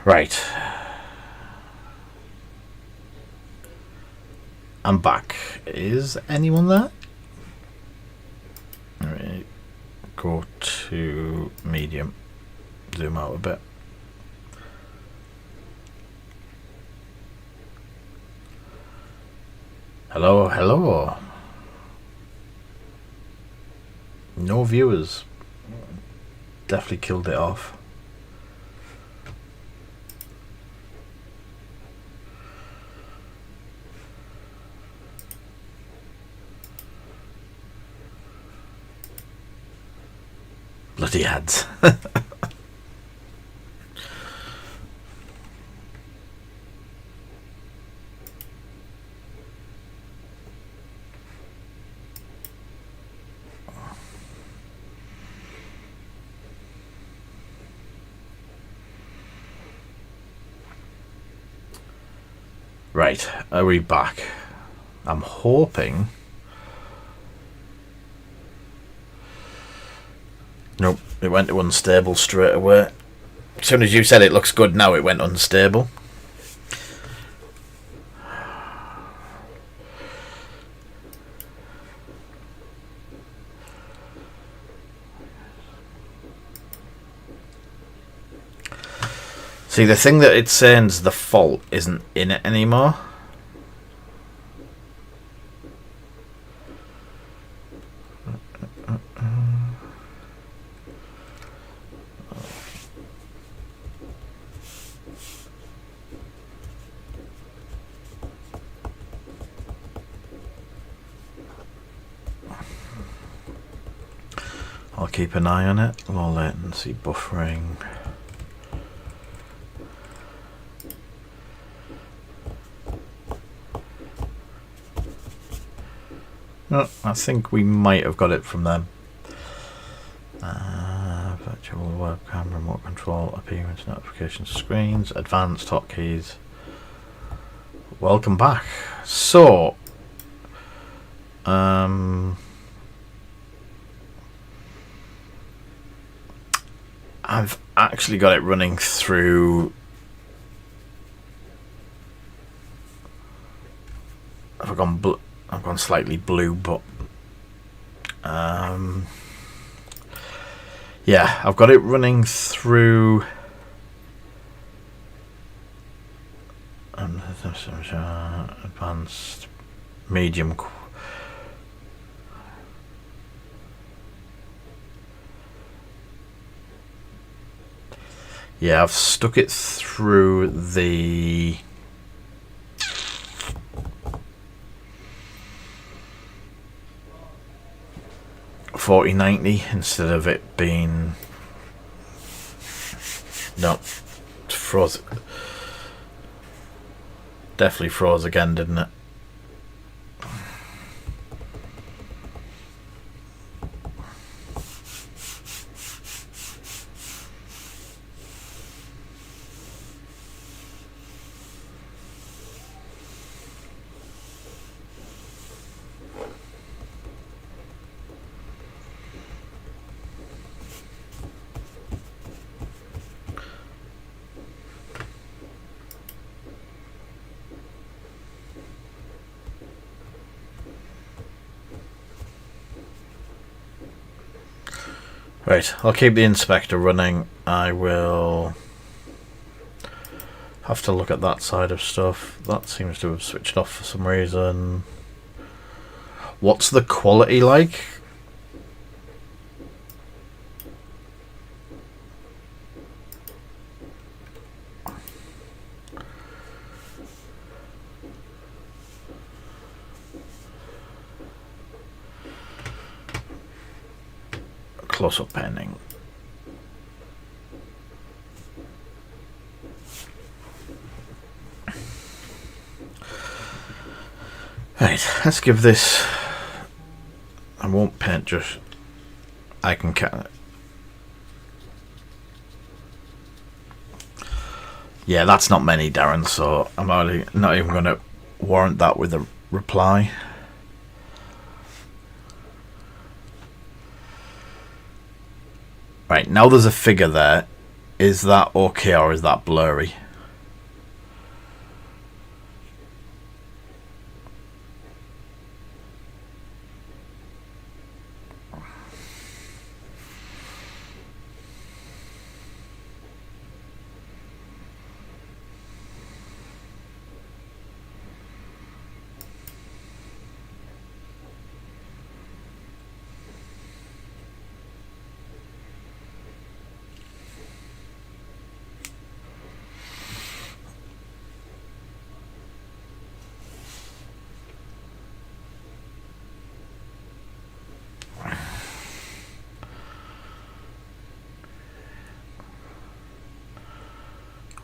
Right. I'm back. Is anyone there? Let me go to medium. Zoom out a bit. Hello, hello. No viewers. Definitely killed it off. Bloody ads. Right, are we back? I'm hoping. Nope, it went to unstable straight away. As soon as you said it looks good now, it went unstable. See, the thing that it's saying's the fault isn't in it anymore. I'll keep an eye on it. Low latency buffering. No, I think we might have got it from them. Virtual webcam, remote control, appearance, notification screens, advanced hotkeys. Welcome back. So, I've actually got it running through. I've gone slightly blue, but yeah, I've got it running through advanced medium. Yeah, I've stuck it through the 4090 instead of it being froze. Definitely froze again, didn't it? Right, I'll keep the inspector running. I will have to look at that side of stuff. That seems to have switched off for some reason. What's the quality like? Close-up panning. Right, let's give this. I won't paint, just I can count it. Yeah, that's not many, Darren, so I'm not even going to warrant that with a reply. Right, now there's a figure there. Is that okay or is that blurry?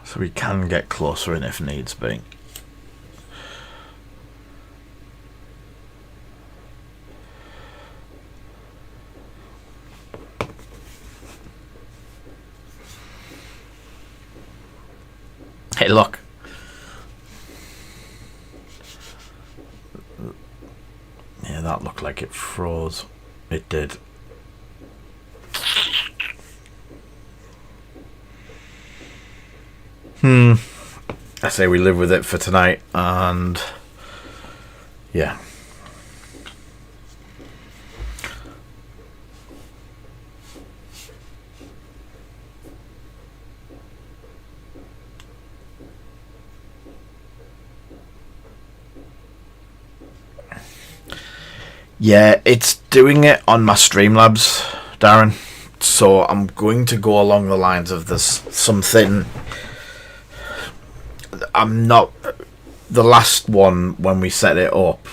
So we can get closer in if needs be. Hey, look. Yeah, that looked like it froze. It did. I say we live with it for tonight, and yeah. Yeah, it's doing it on my Streamlabs, Darren. So I'm going to go along the lines of this something. I'm not. The last one when we set it up,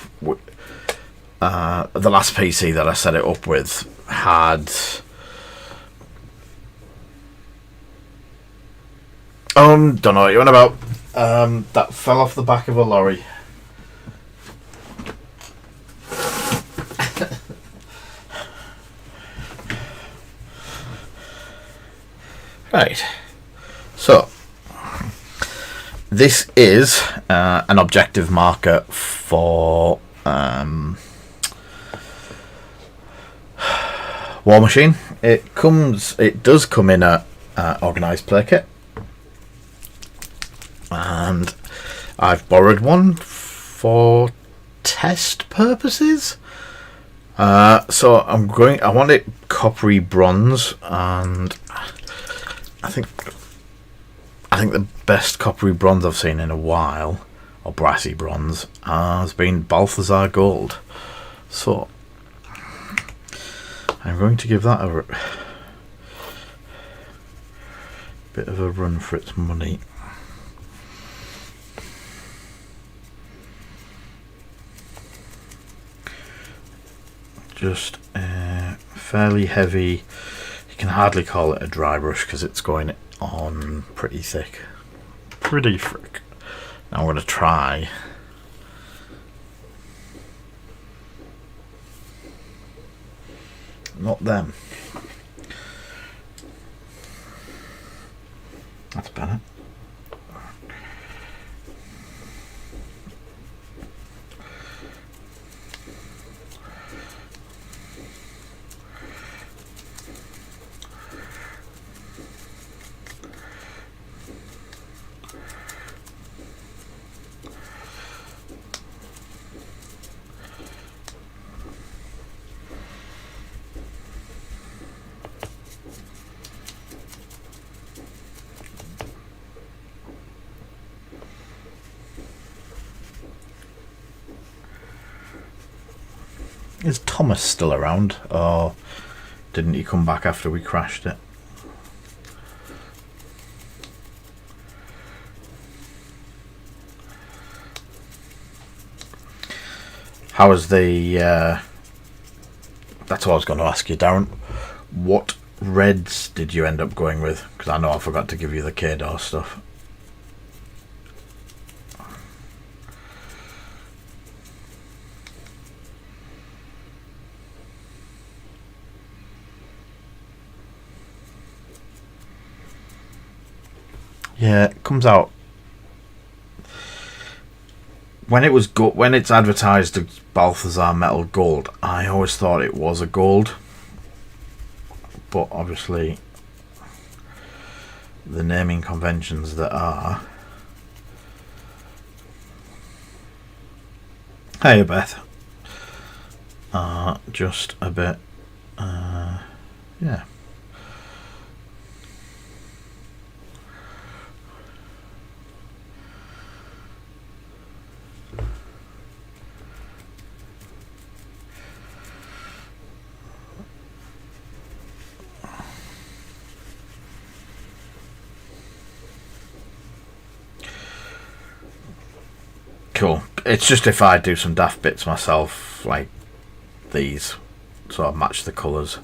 the last PC that I set it up with had. Don't know what you're on about. That fell off the back of a lorry. Right. So, this is an objective marker for War Machine. It does come in a organised play kit, and I've borrowed one for test purposes. So I want it coppery bronze, and I think the best coppery bronze I've seen in a while, or brassy bronze, has been Balthazar Gold. So I'm going to give that a bit of a run for its money. Just fairly heavy. You can hardly call it a dry brush because it's going on pretty thick. Pretty thick. Now I'm going to try. Not them. That's better. Is Thomas still around, or didn't he come back after we crashed it? How was the... that's what I was going to ask you, Darren. What reds did you end up going with? Because I know I forgot to give you the K-Door stuff. Yeah, it comes out when it's advertised as Balthazar Metal Gold. I always thought it was a gold, but obviously the naming conventions that are. Hey Beth. Are just a bit, yeah. Cool. It's just if I do some daft bits myself, like these, sort of match the colours.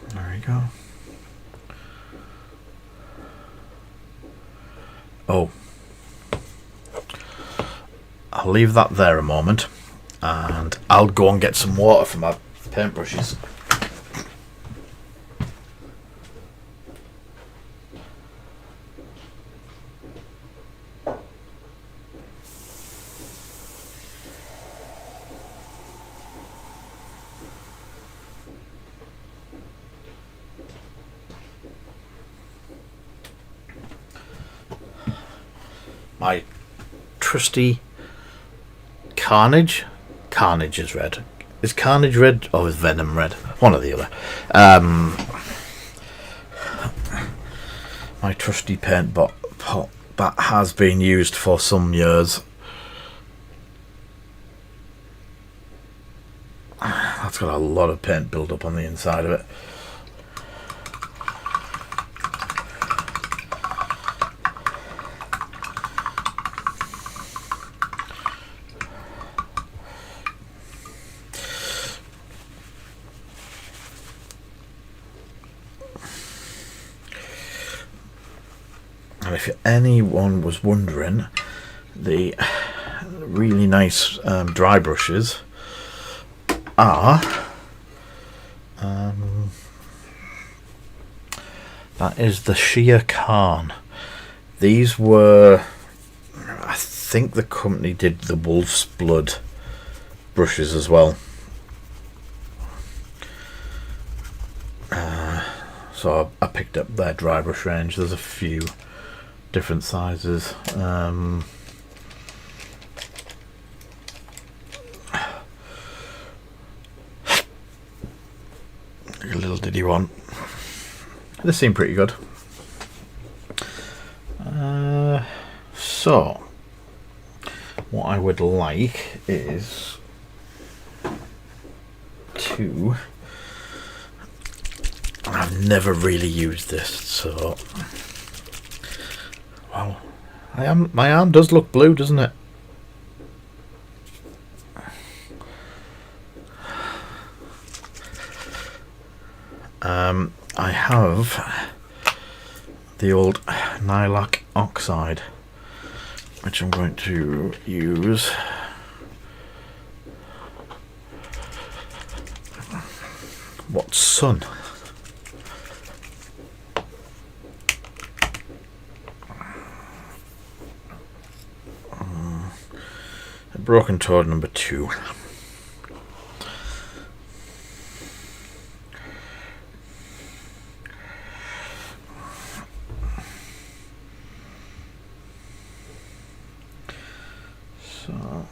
There we go. Oh, I'll leave that there a moment, and I'll go and get some water for my paintbrushes. My trusty Carnage. Carnage is red. Is Carnage red or is Venom red? One or the other. My trusty paint pot that has been used for some years. That's got a lot of paint build up on the inside of it. And if anyone was wondering, the really nice dry brushes are that is the Shia Khan. These were, I think the company did the Wolf's Blood brushes as well. So I picked up their dry brush range. There's a few different sizes. Little did you want. They seem pretty good. So what I would like is to, I've never really used this, so wow, my arm does look blue, doesn't it? I have the old Nylac Oxide, which I'm going to use. What sun? Broken Toad number 2. So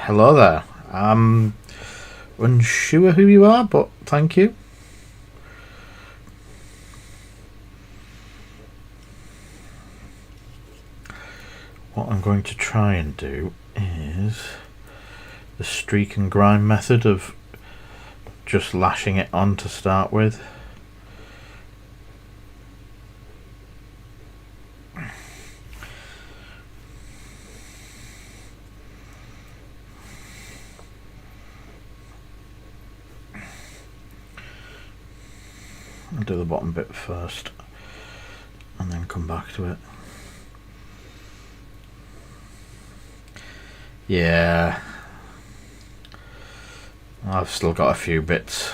hello there. I'm unsure who you are, but thank you. What I'm going to try and do is the streak and grind method of just lashing it on to start with. I'll do the bottom bit first and then come back to it. Yeah. I've still got a few bits,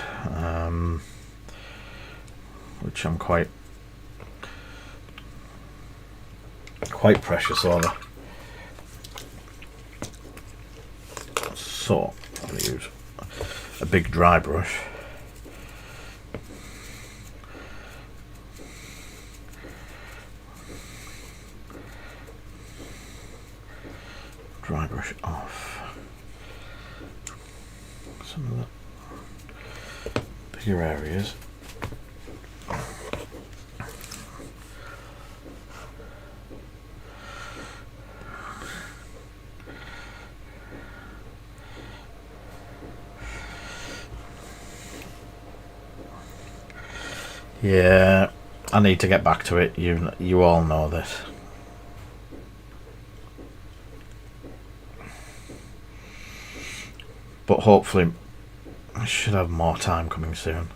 which I'm quite precious over. So I'm going to use a big dry brush. Dry brush off some of the bigger areas. Yeah, I need to get back to it. You all know this. But hopefully I should have more time coming soon.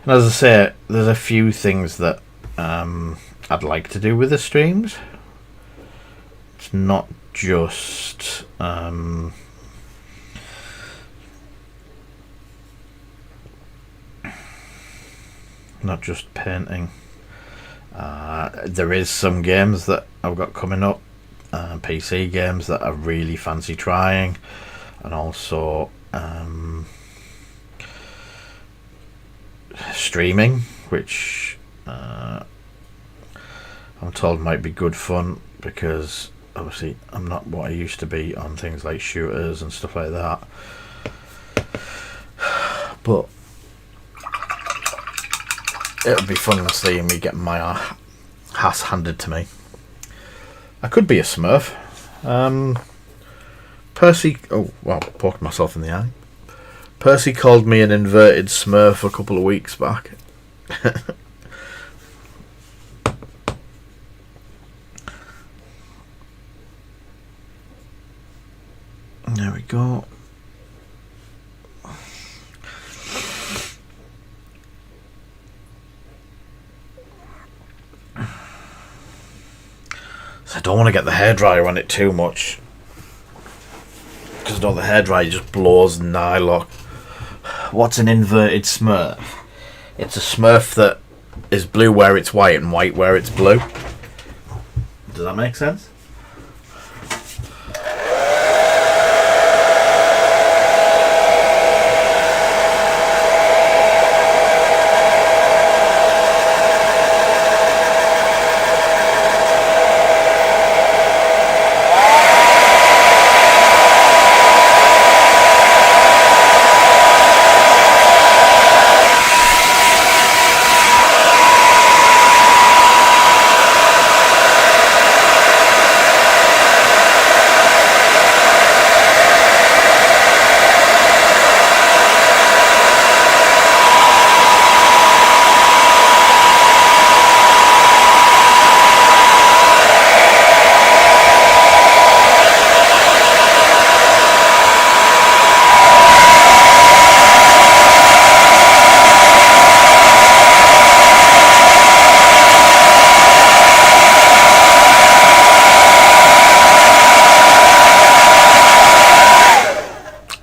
And as I say, there's a few things that I'd like to do with the streams. It's not just not just painting. There is some games that I've got coming up, PC games that I really fancy trying, and also streaming, which I'm told might be good fun, because obviously I'm not what I used to be on things like shooters and stuff like that. But it'll be fun seeing me getting my ass handed to me. I could be a Smurf. Percy... Oh, well, poked myself in the eye. Percy called me an inverted Smurf a couple of weeks back. There we go. So I don't want to get the hairdryer on it too much, because the hairdryer just blows nylock. What's an inverted Smurf? It's a Smurf that is blue where it's white and white where it's blue. Does that make sense?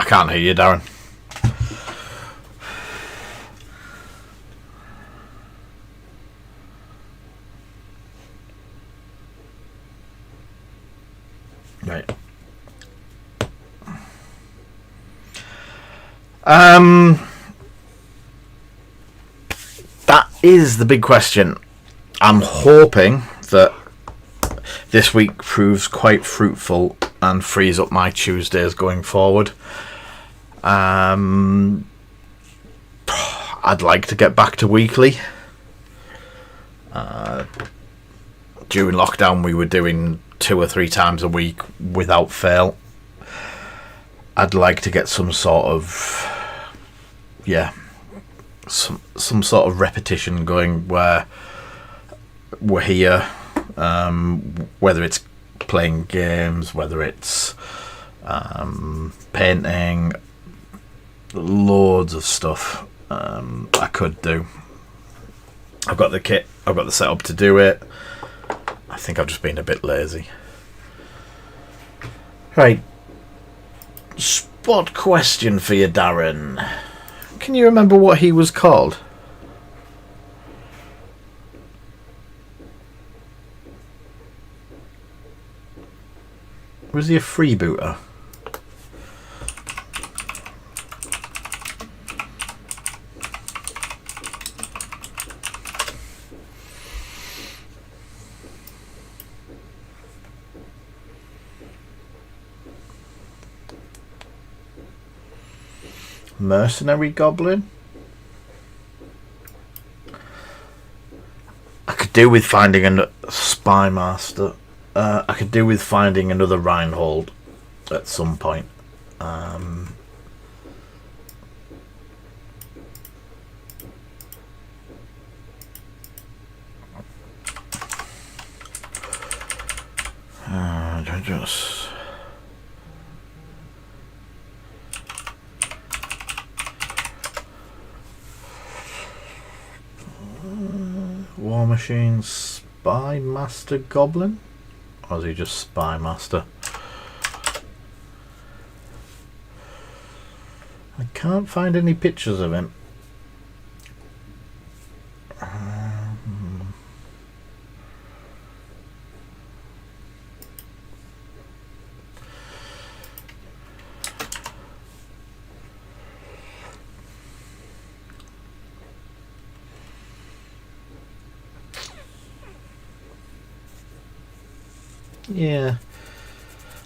Can't hear you, Darren. Right. That is the big question. I'm hoping that this week proves quite fruitful and frees up my Tuesdays going forward. I'd like to get back to weekly. During lockdown we were doing 2 or 3 times a week without fail. I'd like to get some sort of some sort of repetition going where we're here, whether it's playing games, whether it's painting, loads of stuff I could do. I've got the kit, I've got the setup to do it. I think I've just been a bit lazy. Right, spot question for you, Darren. Can you remember what he was called? Was he a freebooter? Mercenary Goblin? I could do with finding a Spy Master. I could do with finding another Reinhold at some point. Just War Machine Spy Master Goblin? Or is he just Spy Master? I can't find any pictures of him. Yeah,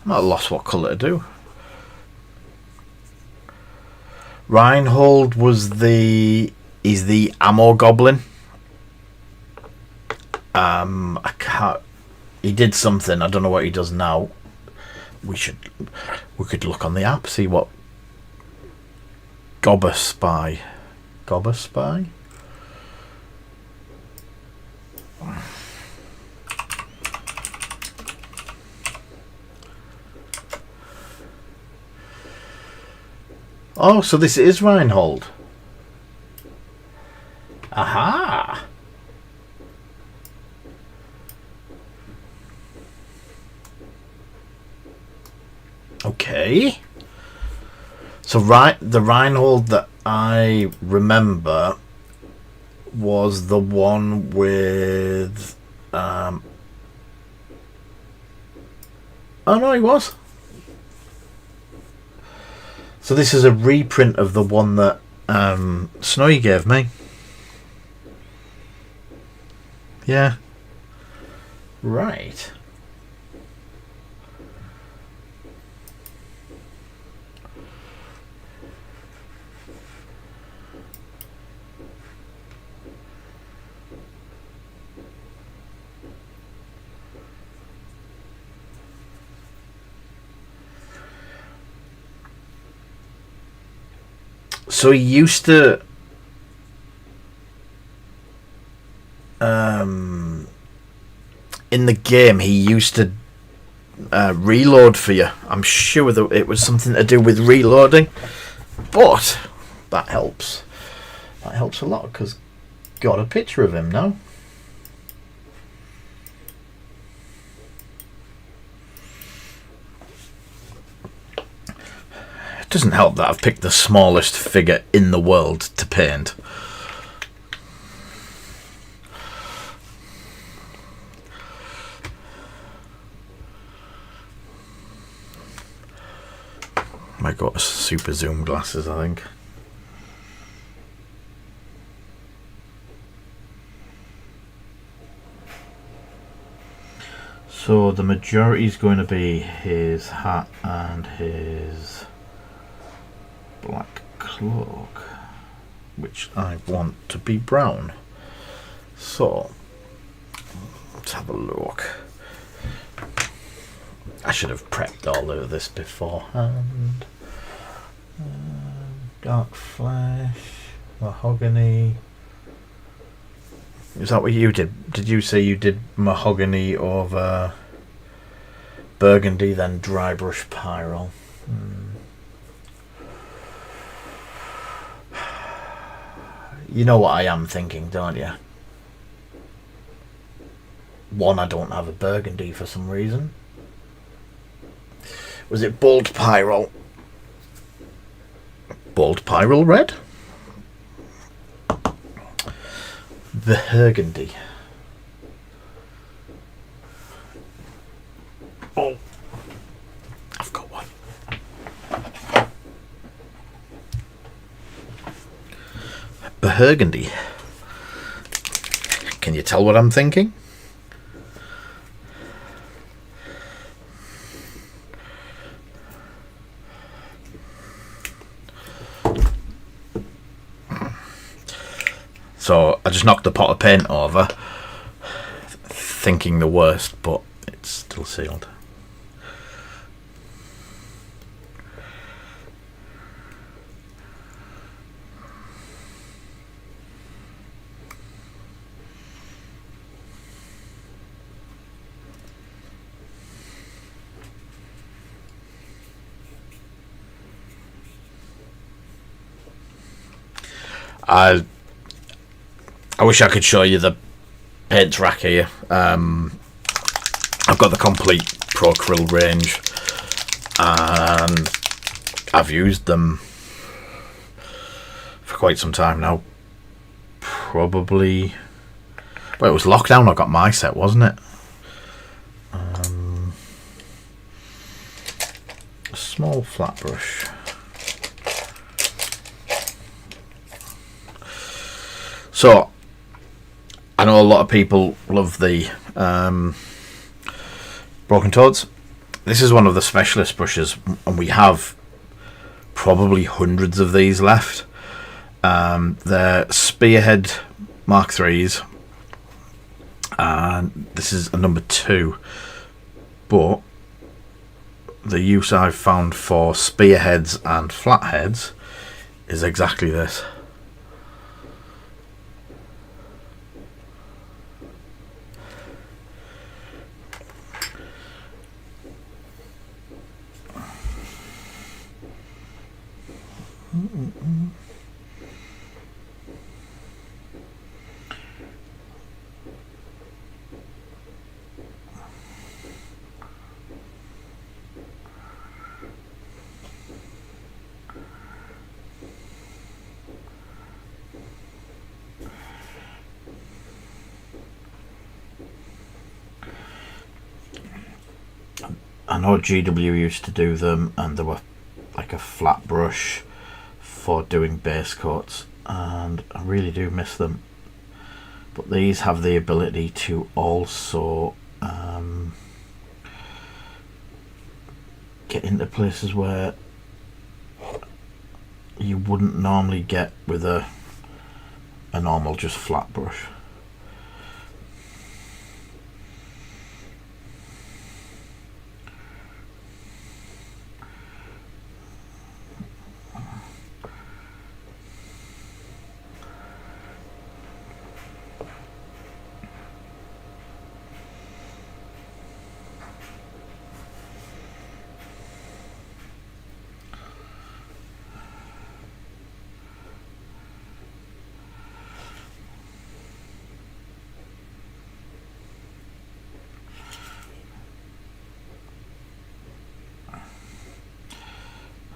I'm at a loss what colour to do. Reinhold is the ammo goblin. I can't. He did something. I don't know what he does now. We could look on the app, see what Gobber Spy. Oh, so this is Reinhold. Aha! Okay. So the Reinhold that I remember was the one with oh no, he was. So this is a reprint of the one that Snowy gave me. Yeah. Right. So he used to in the game he used to reload for you. I'm sure that it was something to do with reloading, but that helps. That helps a lot because got a picture of him now. It doesn't help that I've picked the smallest figure in the world to paint. I got super zoom glasses, I think. So the majority is going to be his hat and his black cloak, which I want to be brown. So let's have a look. I should have prepped all of this beforehand. Dark flesh, mahogany. Is that what you did? Did you say you did mahogany over burgundy, then dry brush pyro? You know what I am thinking, don't you? One, I don't have a burgundy for some reason. Was it bold pyro? Bold Pyrrole Red, Burgundy. Oh, I've got one. Burgundy. Can you tell what I'm thinking? So I just knocked the pot of paint over, thinking the worst, but it's still sealed. I wish I could show you the paint rack here. I've got the complete Procryl range, and I've used them for quite some time now. Probably, well, it was lockdown I got my set, wasn't it? A small flat brush. So I know a lot of people love the Broken Toads. This is one of the specialist brushes, and we have probably hundreds of these left. They're Spearhead Mark 3s, and this is a number 2, but the use I've found for spearheads and flatheads is exactly this. I know GW used to do them, and they were like a flat brush for doing base coats, and I really do miss them. But these have the ability to also get into places where you wouldn't normally get with a normal just flat brush.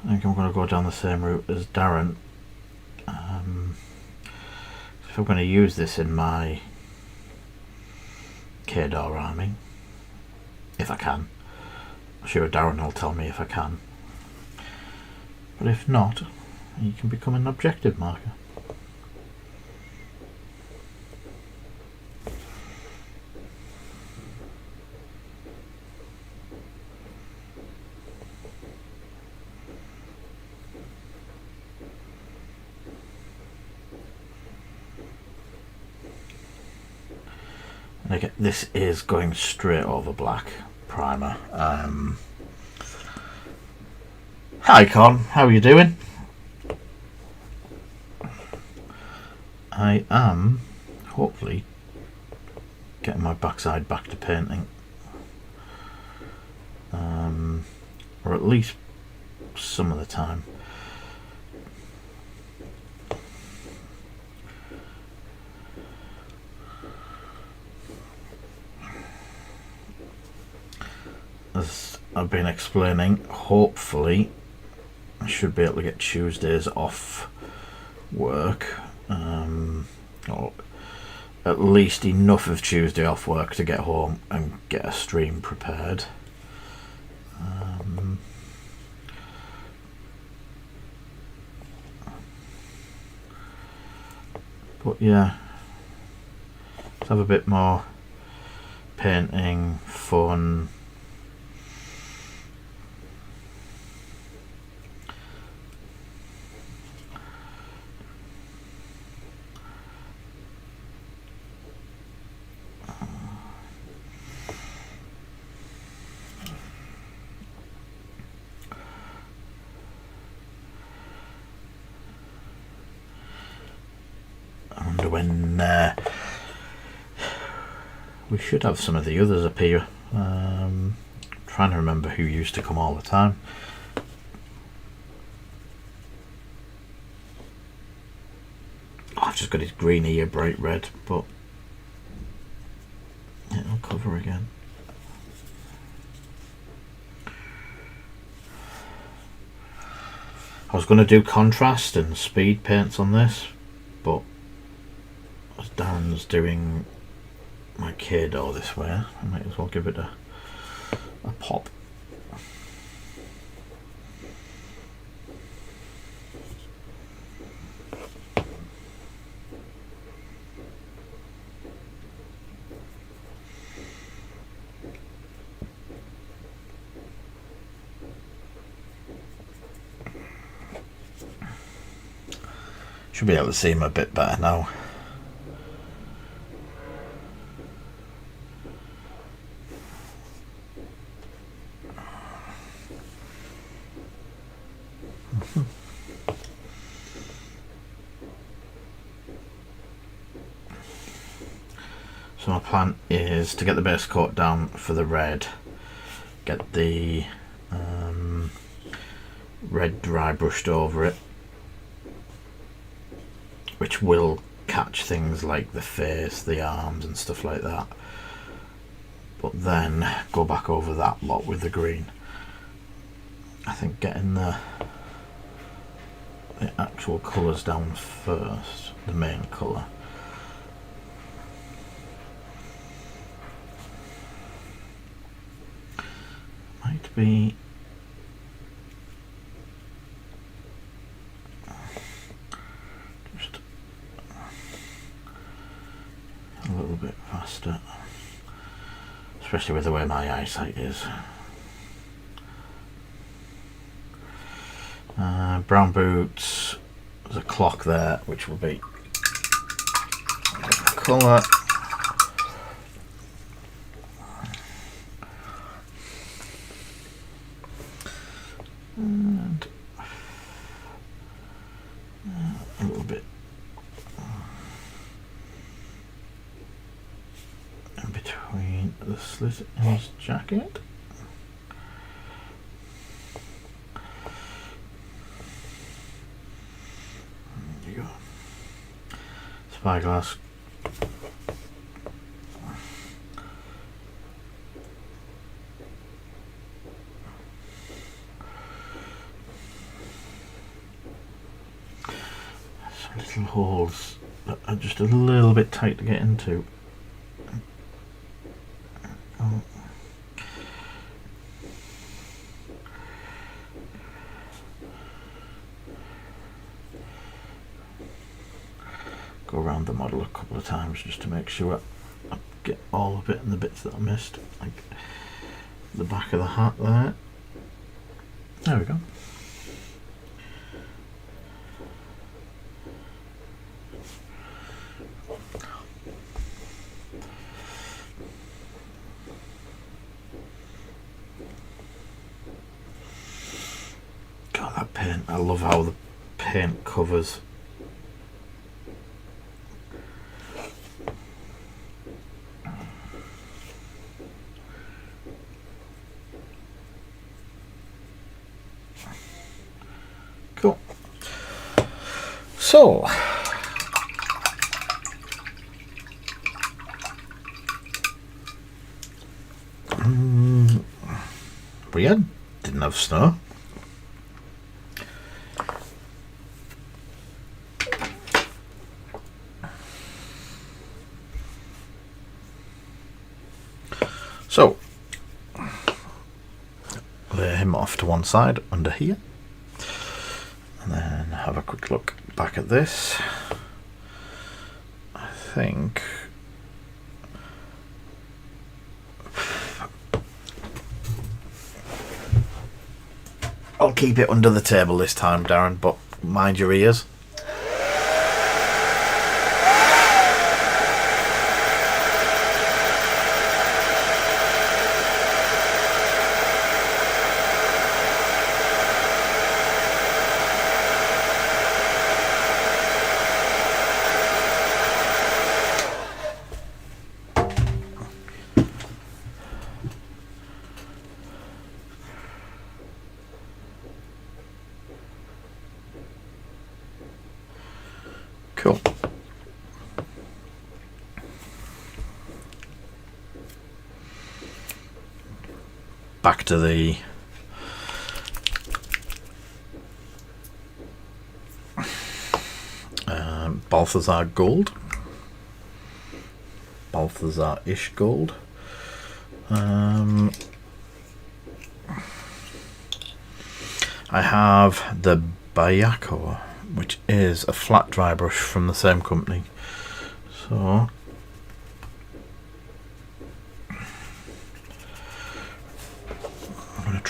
I think I'm going to go down the same route as Darren. If I'm going to use this in my Khador army, if I can. I'm sure Darren will tell me if I can. But if not, you can become an objective marker. And again, this is going straight over black primer. Hi Con, how are you doing? I am hopefully getting my backside back to painting, or at least some of the time. As I've been explaining, hopefully I should be able to get Tuesdays off work, or at least enough of Tuesday off work to get home and get a stream prepared. But yeah, let's have a bit more painting, fun. I wonder when we should have some of the others appear. Trying to remember who used to come all the time. Oh, I've just got his green ear, bright red, but it'll cover again. I was going to do contrast and speed paints on this, but as Darren's doing my Kado this way, I might as well give it a pop. Should be able to see him a bit better now. So my plan is to get the base coat down for the red, get the red dry brushed over it, which will catch things like the face, the arms and stuff like that, but then go back over that lot with the green. I think getting the actual colours down first, the main colour. Might be just a little bit faster, especially with the way my eyesight is. Brown boots, there's a clock there which will be colour. And a little bit in between the slit in his jacket. There you go. Spyglass. Little holes that are just a little bit tight to get into. Oh. Go around the model a couple of times just to make sure I get all of it and the bits that I missed, like the back of the hat there. There we go. I love how the paint covers. Cool. So we didn't have snow. So lay him off to one side under here, and then have a quick look back at this. I think I'll keep it under the table this time, Darren, but mind your ears. Cool. Back to the Balthazar gold. Balthazar-ish gold. I have the Bayako, which is a flat dry brush from the same company. So I'm going to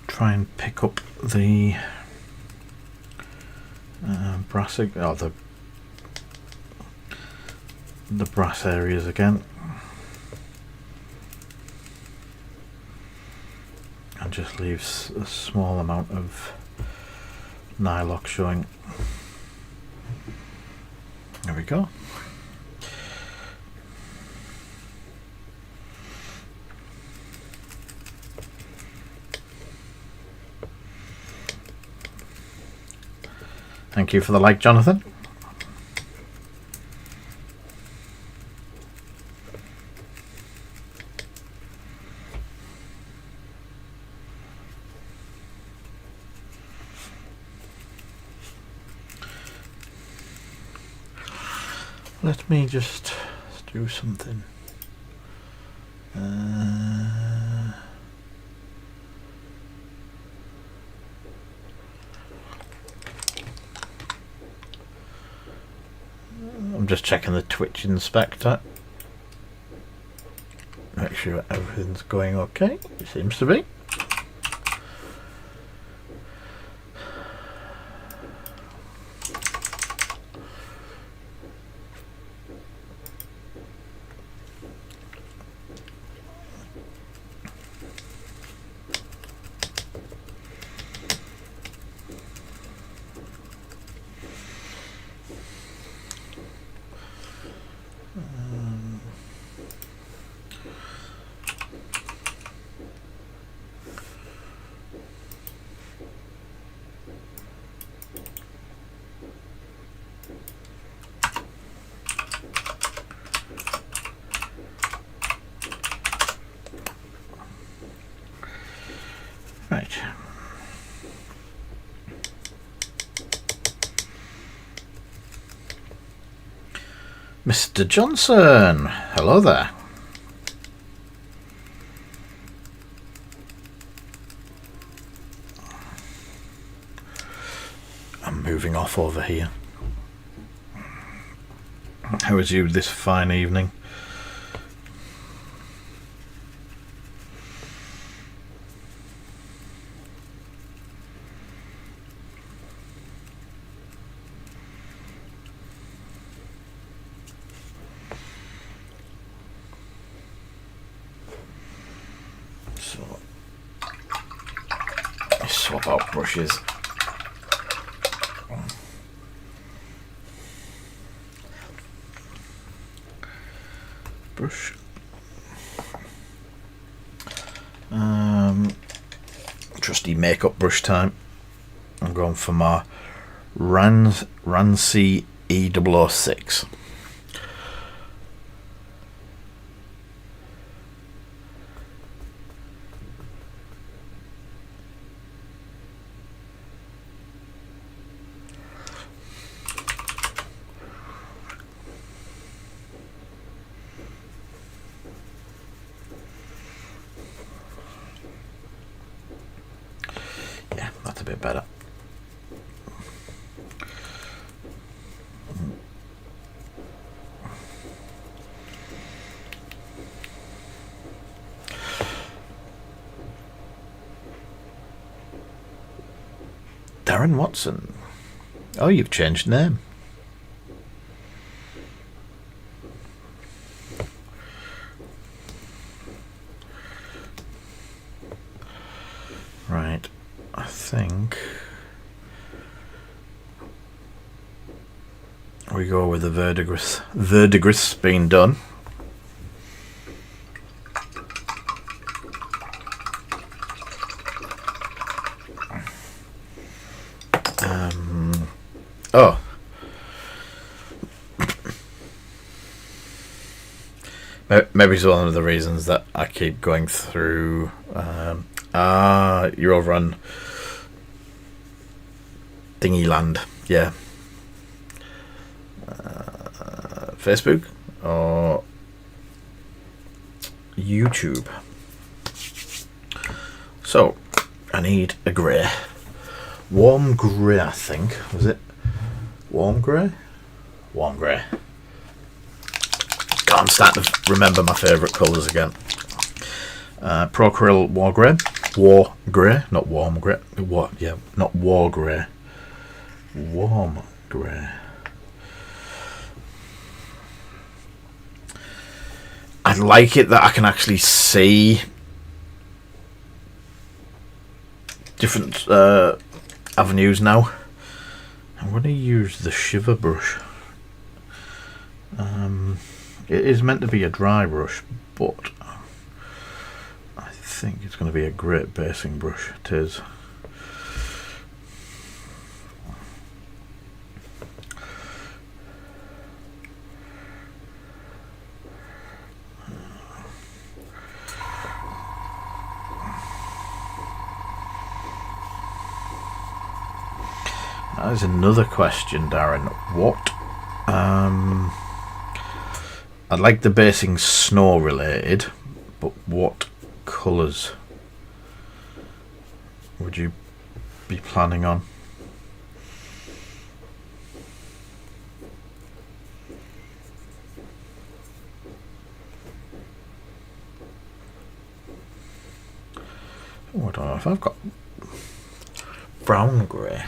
try and pick up the brass, or the brass areas again, and just leaves a small amount of nylock showing. There we go. Thank you for the like, Jonathan. Let me just do something. I'm just checking the Twitch inspector. Make sure everything's going okay. It seems to be. Right. Mr. Johnson, hello there. I'm moving off over here. How is you this fine evening? Swap out brushes. brush. Trusty makeup brush time. I'm going for my Rancy E006. Yeah, that's a bit better. Darren Watson. Oh, you've changed name. Right, I think we go with the verdigris. Verdigris being done. Oh. Maybe it's one of the reasons that I keep going through. You're over on Thingyland, yeah. Facebook or YouTube. So, I need a grey. Warm grey, I think. Was it? Warm grey? Warm grey. God, I'm starting to remember my favourite colours again. Procryl War Grey. War Grey, not Warm Grey. What? Yeah, not War Grey. Warm Grey. I like it that I can actually see different avenues now. I'm going to use the Shiver brush. It is meant to be a dry brush, but I think it's going to be a great basing brush. It is. That is another question, Darren. What? I'd like the basing snow related, but what colours would you be planning on? Oh, I don't know if I've got brown grey.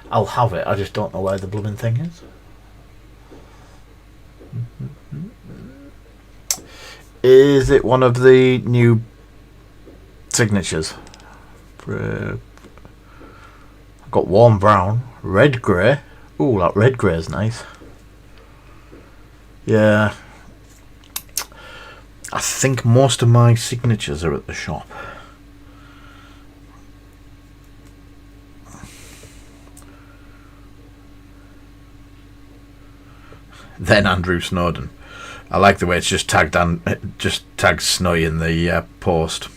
I'll have it, I just don't know where the blooming thing is. Is it one of the new signatures? I've got warm brown, red grey. Ooh, that red grey is nice. Yeah. I think most of my signatures are at the shop. Then Andrew Snowden. I like the way it's just tagged Snowy in the post.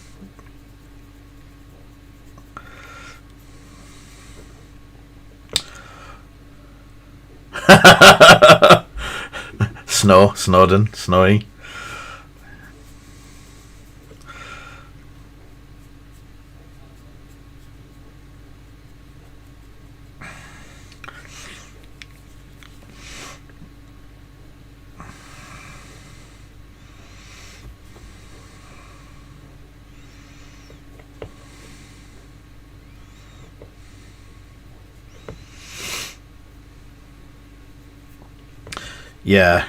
Snowden, Snowy. Yeah.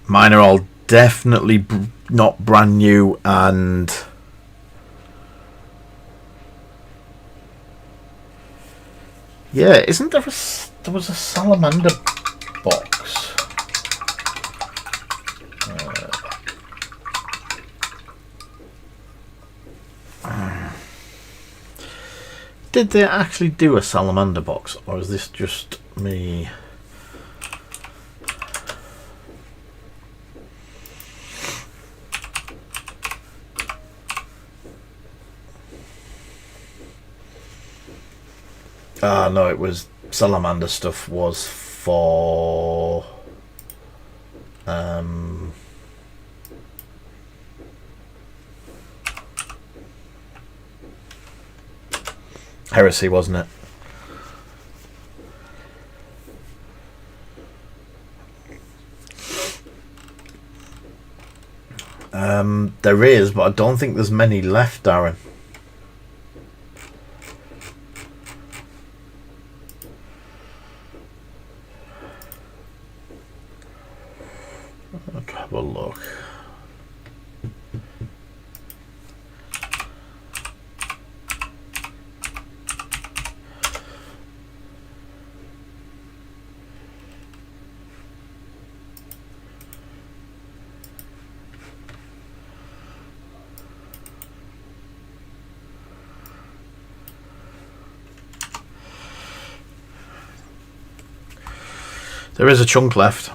Mine are all definitely not brand new, and Yeah, isn't there there was a salamander box? Did they actually do a salamander box, or is this just me? No, it was salamander stuff was for Heresy, wasn't it? There is, but I don't think there's many left, Darren. Let's have a look. There is a chunk left.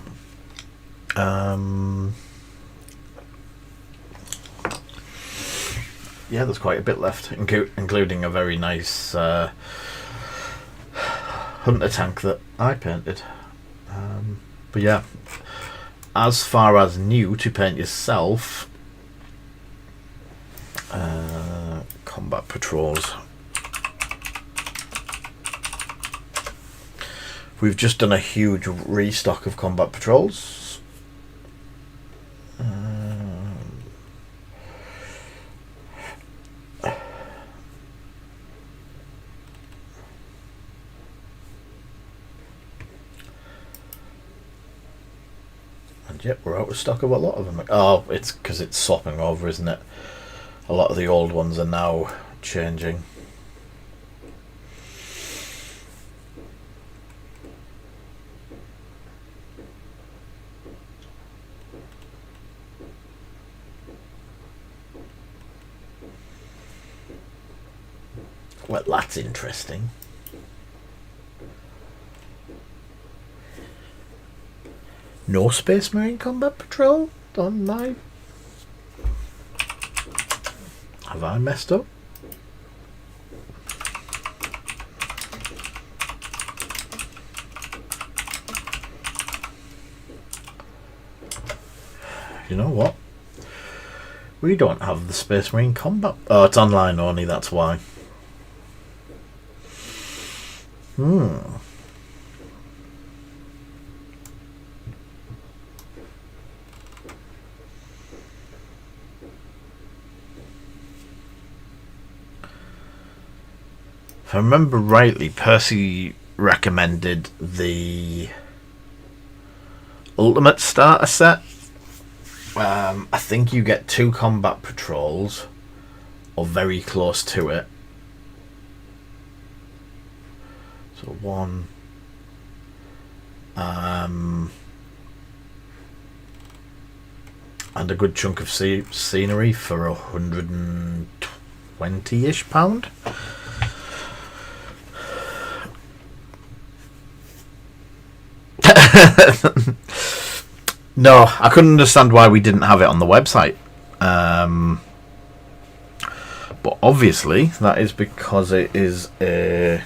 Yeah, there's quite a bit left, including a very nice hunter tank that I painted. But yeah, as far as new to paint yourself, combat patrols. We've just done a huge restock of combat patrols. And yep, we're out of stock of a lot of them. Oh, it's because it's swapping over, isn't it? A lot of the old ones are now changing. Well, that's interesting. No Space Marine Combat Patrol on my... Have I messed up? You know what? We don't have the Space Marine Combat... Oh, it's online only, that's why. If I remember rightly, Percy recommended the Ultimate Starter set. I think you get 2 combat patrols, or very close to it. So 1. And a good chunk of scenery for £120-ish. No, I couldn't understand why we didn't have it on the website. But obviously, that is because it is a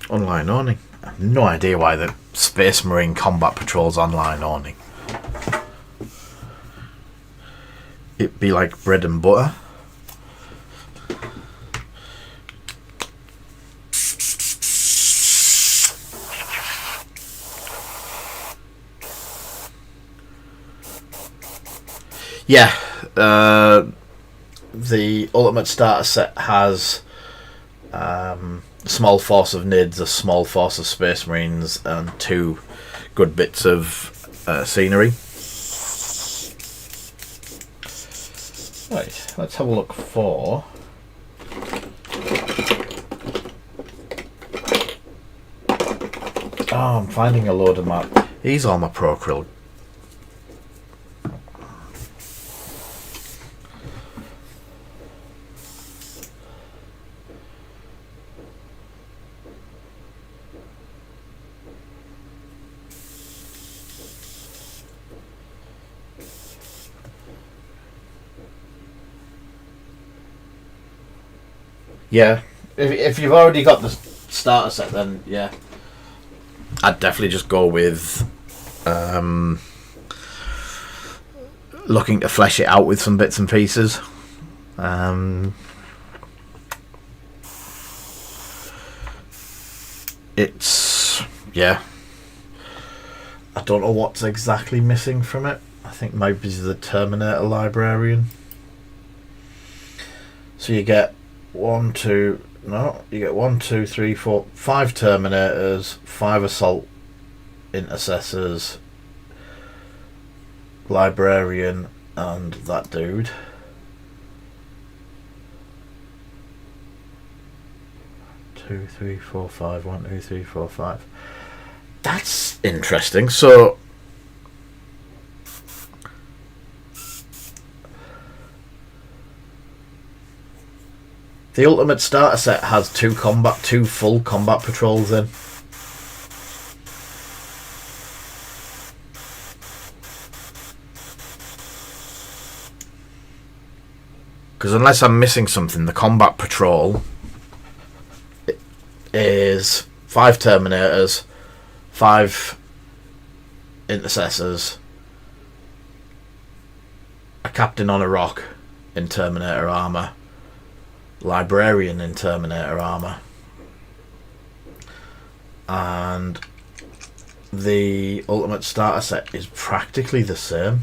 online only. I have no idea why the Space Marine Combat Patrol's online only. It'd be like bread and butter. Yeah, the Ultimate Starter set has a small force of Nids, a small force of Space Marines, and 2 good bits of scenery. Right, let's have a look for I'm finding a load of my... These are my Procryl. Yeah, if you've already got the starter set, then yeah, I'd definitely just go with looking to flesh it out with some bits and pieces. It's, yeah, I don't know what's exactly missing from it. I think maybe the Terminator Librarian. So you get you get 1, 2, 3, 4, 5 Terminators, 5 Assault Intercessors, Librarian, and that dude. Two, 3, 4, 5. 1, 2, 3, 4, 5. That's interesting. So the Ultimate Starter Set has two full combat patrols in. Because unless I'm missing something, the combat patrol is 5 Terminators, 5 Intercessors, a Captain on a Rock in Terminator armor, Librarian in Terminator armor, and the Ultimate Starter Set is practically the same.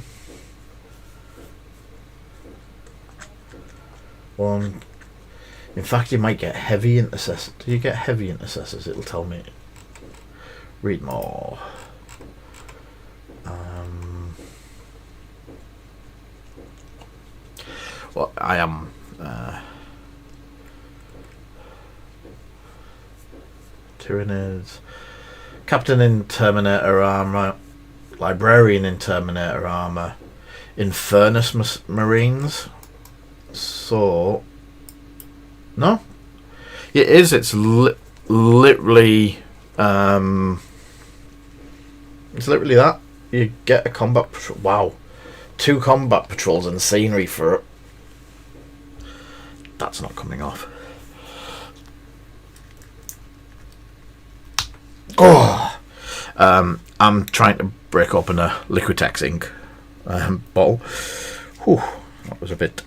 In fact, you might get heavy intercessors. Do you get heavy intercessors? It'll tell me. Read more. Well, I am. Tyranids. Captain in Terminator armor. Librarian in Terminator armor. Infernus Marines. So, no, it is. It's literally, it's literally that. You get a combat patrol. Wow, 2 combat patrols and scenery for it. That's not coming off. Oh, I'm trying to break open a Liquitex ink bottle. Whew, that was a bit.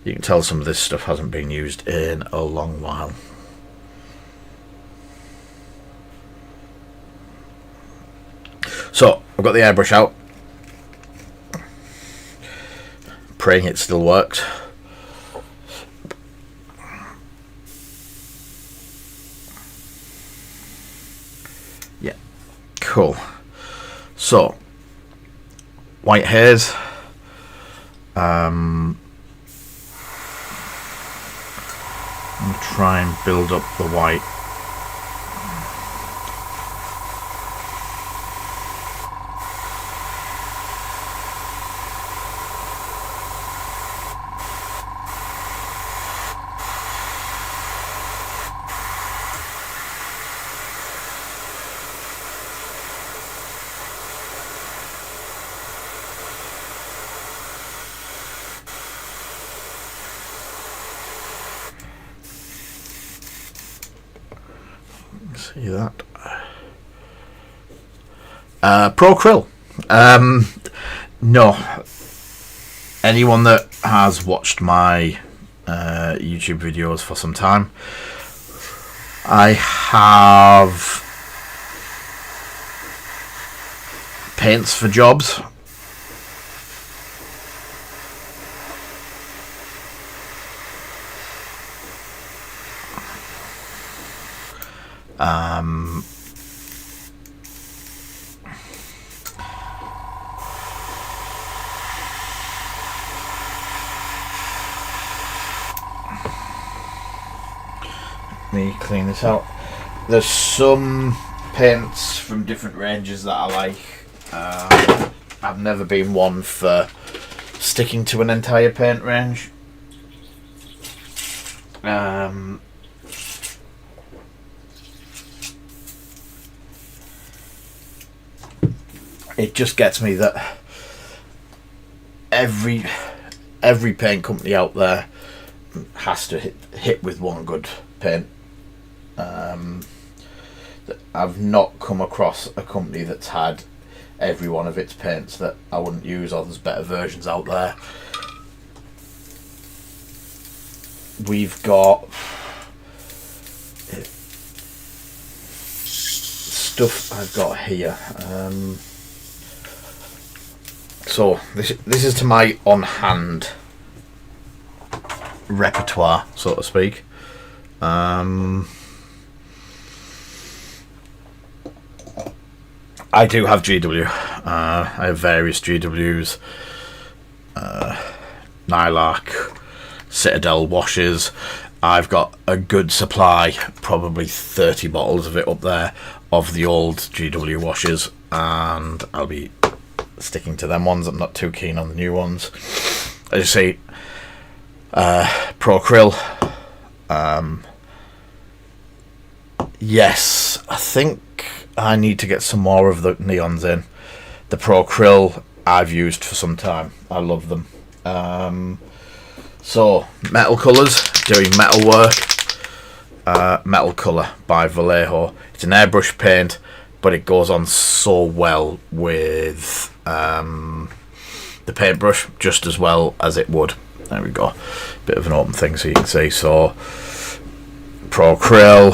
You can tell some of this stuff hasn't been used in a long while. So, I've got the airbrush out. Praying it still worked. Yeah, cool. So, white hairs. And try and build up the white. See that? Procryl. No. Anyone that has watched my YouTube videos for some time, I have paints for jobs. Let me clean this out. There's some paints from different ranges that I like. I've never been one for sticking to an entire paint range. It just gets me that every paint company out there has to hit with one good paint. I've not come across a company that's had every one of its paints that I wouldn't use, or there's better versions out there. We've got stuff I've got here. So this is to my on-hand repertoire, so to speak. I do have GW. I have various GWs, Nylark, Citadel washes. I've got a good supply, probably 30 bottles of it up there, of the old GW washes, and I'll be sticking to them ones. I'm not too keen on the new ones. As you see, Pro Acryl. Yes, I think I need to get some more of the neons in. The Pro Acryl I've used for some time. I love them. So, Metal Colours, doing metal work. Metal Colour by Vallejo. It's an airbrush paint, but it goes on so well with the paintbrush, just as well as it would. There we go. Bit of an open thing so you can see. So, Pro Acryl,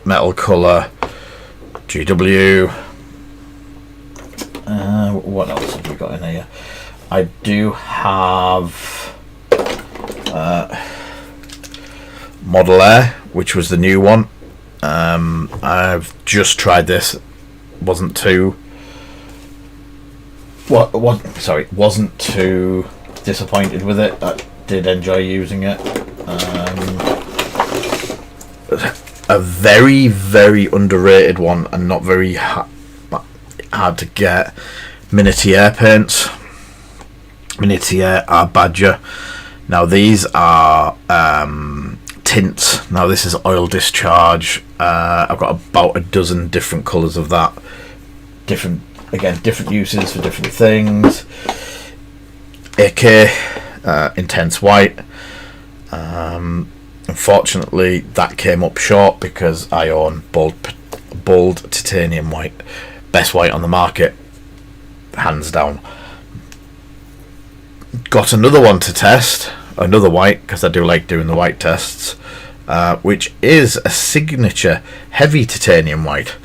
Metal Colour, GW. What else have we got in here? I do have Model Air, which was the new one. I've just tried this. Wasn't too disappointed with it. I did enjoy using it. A very, very underrated one, and not very hard to get. Minitier paints. Minitier Art Badger. Now these are tints. Now this is oil discharge. I've got about a dozen different colours of that. Different uses for different things. AK, intense white. Unfortunately, that came up short because I own bold titanium white, best white on the market, hands down. Got another one to test, another white, because I do like doing the white tests, which is a signature heavy titanium white.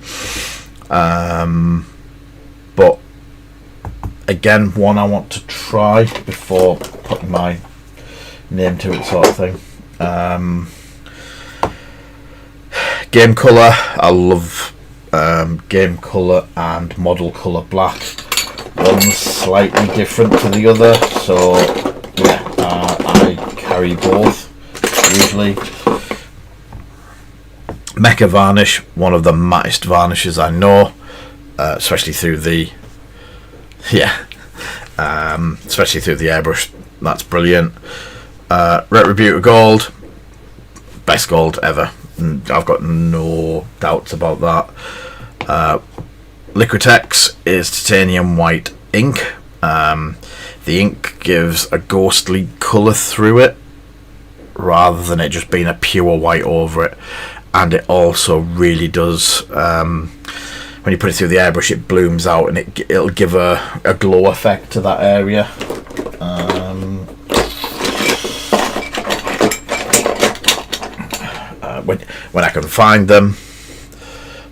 But again, one I want to try before putting my name to it, sort of thing. Game Colour, I love Game Colour and Model Colour Black. One's slightly different to the other, so yeah, I carry both usually. Mecha Varnish, one of the mattest varnishes I know, especially through the airbrush. That's brilliant. Retributor Gold, best gold ever. I've got no doubts about that. Liquitex is titanium white ink. The ink gives a ghostly colour through it, rather than it just being a pure white over it. And it also really does, when you put it through the airbrush, it blooms out, and it'll give a glow effect to that area. When I can find them.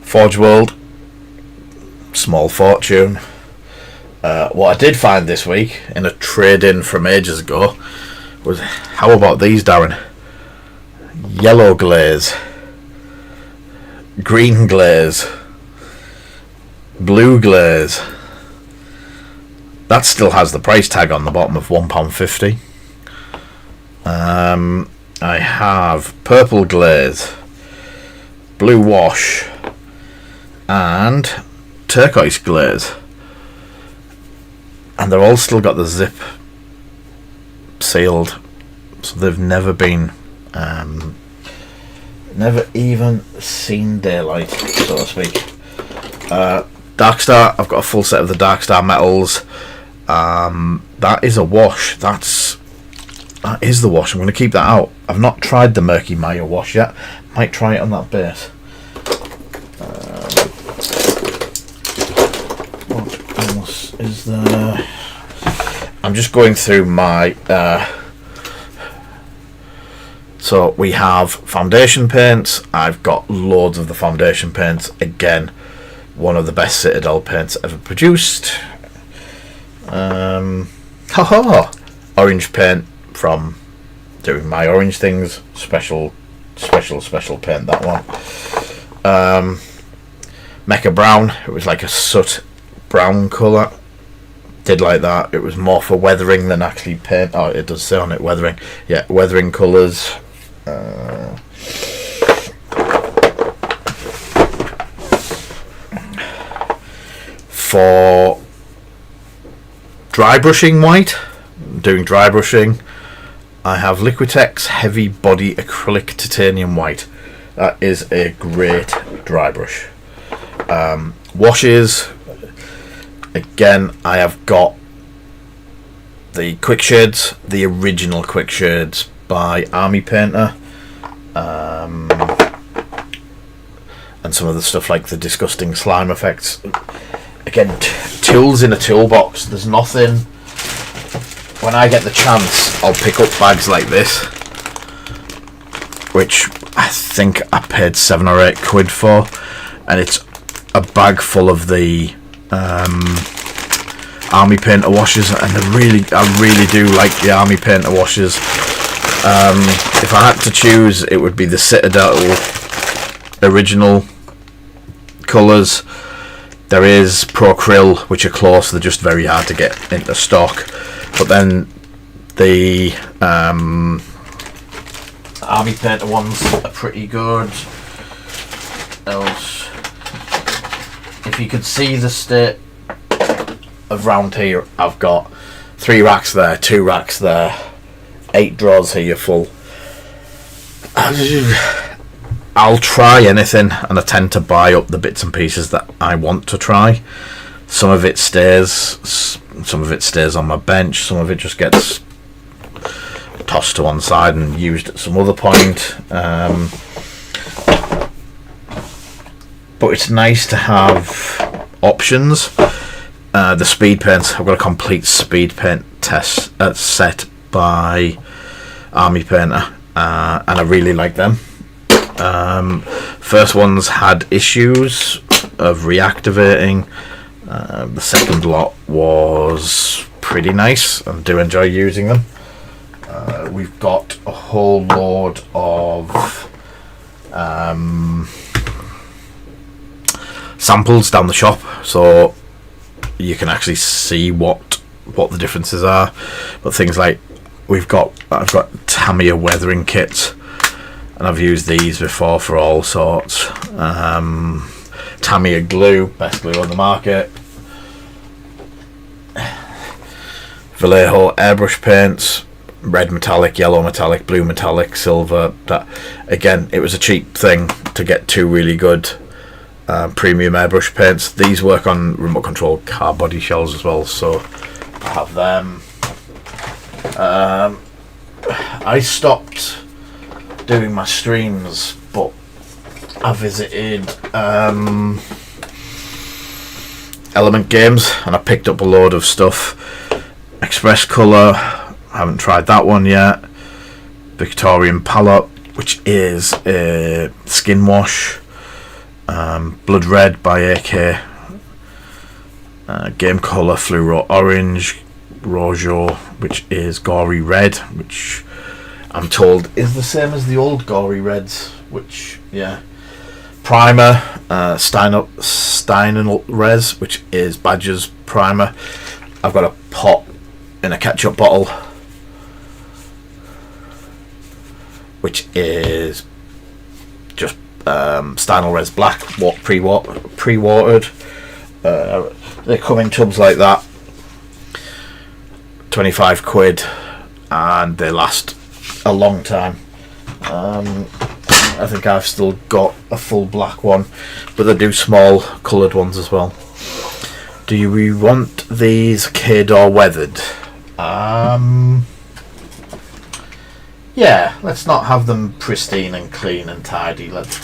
Forge World, small fortune. What I did find this week in a trade-in from ages ago was, how about these, Darren? Yellow glaze, green glaze, blue glaze. That still has the price tag on the bottom of £1.50. I have purple glaze, blue wash, and turquoise glaze. And they're all still got the zip sealed, so they've never been never even seen daylight, so to speak. Darkstar, I've got a full set of the Darkstar metals. That is a wash. That is the wash. I'm going to keep that out. I've not tried the Murky Maya wash yet. Might try it on that base. What else is there? I'm just going through my so we have foundation paints. I've got loads of the foundation paints. Again, one of the best Citadel paints ever produced. Orange paint from doing my orange things. Special paint, that one. Mecha Brown, it was like a soot brown colour. Did like that. It was more for weathering than actually paint. Oh, it does say on it weathering. Yeah, weathering colours. For dry brushing white, doing dry brushing, I have Liquitex Heavy Body Acrylic Titanium White. That is a great dry brush. Washes, again, I have got the Quick Shades, the original Quick Shades by Army Painter, and some of the stuff like the disgusting slime effects. Again, tools in a toolbox. There's nothing. When I get the chance, I'll pick up bags like this, which I think I paid £7 or £8 for, and it's a bag full of the Army Painter washes, and I really do like the Army Painter washes. If I had to choose, it would be the Citadel original colours. There is Pro Krill, which are close, they're just very hard to get into stock. But then the Army Painter ones are pretty good. Else, if you could see the state of round here, I've got 3 racks there, 2 racks there, 8 drawers here full. I'll try anything, and I tend to buy up the bits and pieces that I want to try. Some of it stays on my bench, some of it just gets tossed to one side and used at some other point. But it's nice to have options. The speed paints, I've got a complete speed paint test set by Army Painter, and I really like them. First ones had issues of reactivating. The second lot was pretty nice. I do enjoy using them. We've got a whole load of samples down the shop, so you can actually see what the differences are. But things like I've got Tamiya weathering kits, and I've used these before for all sorts. Tamiya glue, best glue on the market. Vallejo airbrush paints, red metallic, yellow metallic, blue metallic, silver. That again, it was a cheap thing to get 2 really good premium airbrush paints. These work on remote control car body shells as well, so I have them. I stopped doing my streams, but I visited Element Games and I picked up a load of stuff. Express Colour, I haven't tried that one yet. Victorian Palette, which is a skin wash. Blood Red by AK. Game Colour Fluoro Orange. Rojo, which is Gory Red, which I'm told is the same as the old Gory Reds, which, yeah. Primer, Steinel Res, which is Badger's primer. I've got a pot in a ketchup bottle, which is just Stynylrez Black, pre-watered. They come in tubs like that, 25 quid, and they last a long time. I think I've still got a full black one, but they do small coloured ones as well. Do we want these kid or weathered? Yeah, let's not have them pristine and clean and tidy. Let's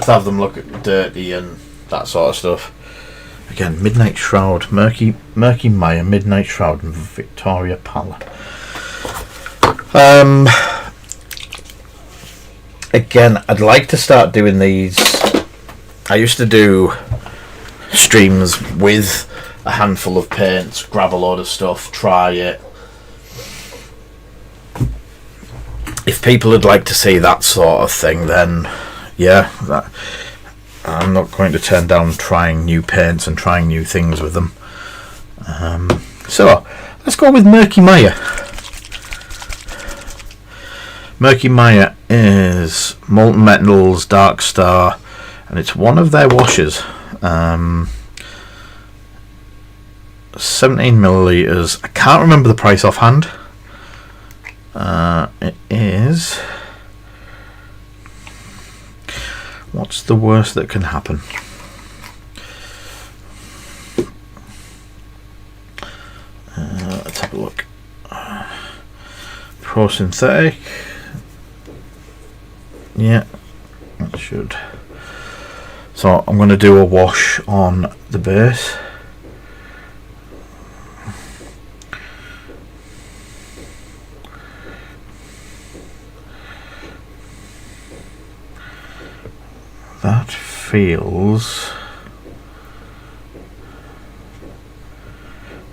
have them look dirty and that sort of stuff. Again, Midnight Shroud, Murky Maya, Midnight Shroud, and Victoria Pala. Again, I'd like to start doing these. I used to do streams with a handful of paints, grab a load of stuff, try it. If people would like to see that sort of thing, then yeah, I'm not going to turn down trying new paints and trying new things with them. So let's go with Murky Maya. Murky Maya is Molten Metals, Dark Star, and it's one of their washes. 17 millilitres. I can't remember the price offhand. It is. What's the worst that can happen? Let's have a look. Pro Synthetic. Yeah, that should. So I'm going to do a wash on the base. That feels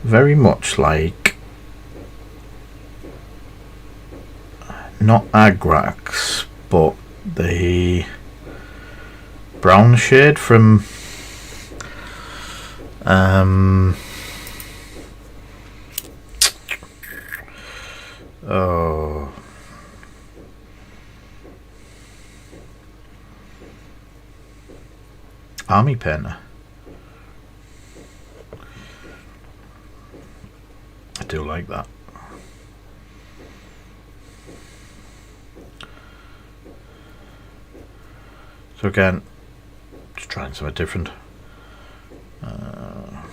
very much like not Agrax, but the brown shade from Army Painter. I do like that. So again, just trying something different. I've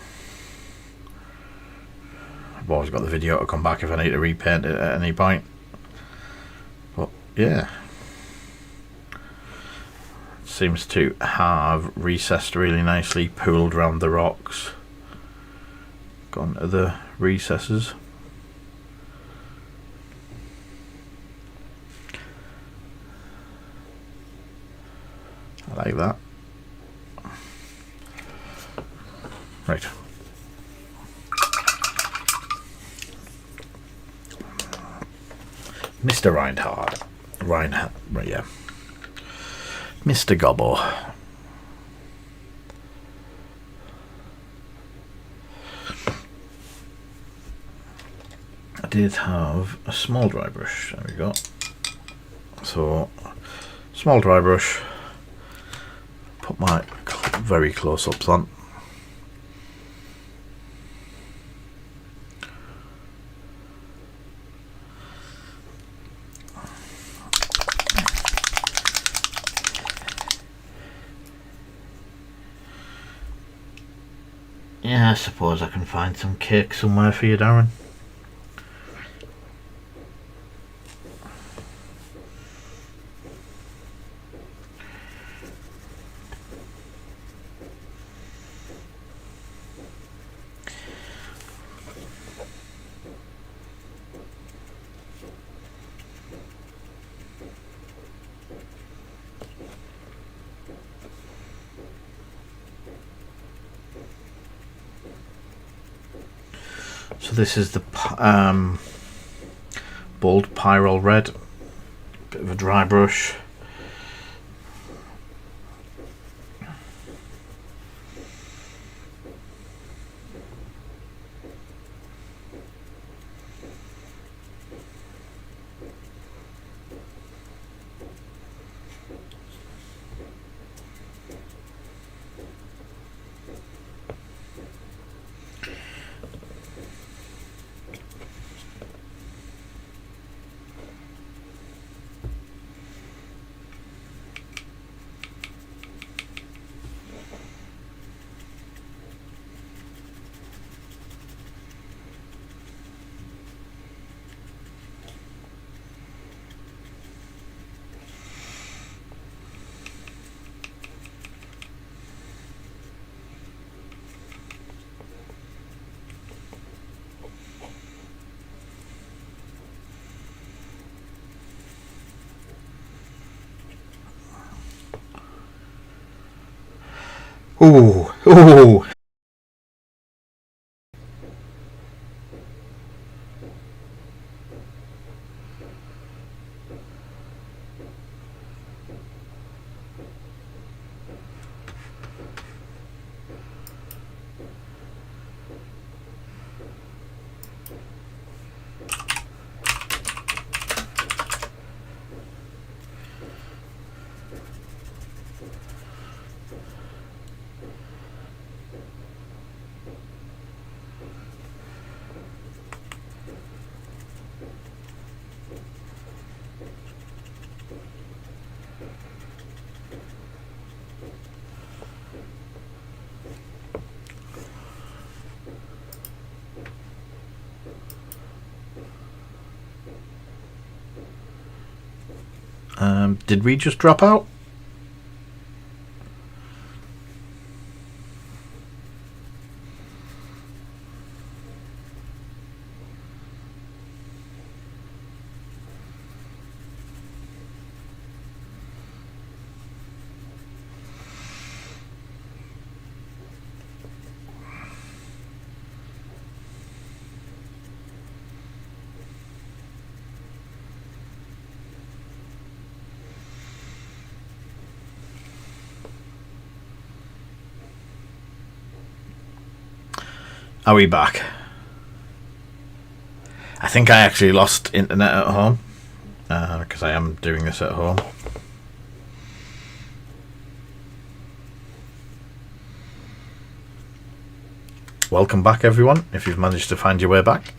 always got the video to come back if I need to repaint it at any point. But yeah, seems to have recessed really nicely, pooled around the rocks, gone to the recesses. I like that. Right. Mr. Reinhardt, right, yeah. Mr. Gobbo. I did have a small dry brush. There we go. So, small dry brush. Put my very close ups on. Yeah, I suppose I can find some cake somewhere for you, Darren. So this is the Bold Pyrrole Red, bit of a dry brush. Ooh, ooh. Did we just drop out? Are we back? I think I actually lost internet at home because I am doing this at home. Welcome back, everyone, if you've managed to find your way back.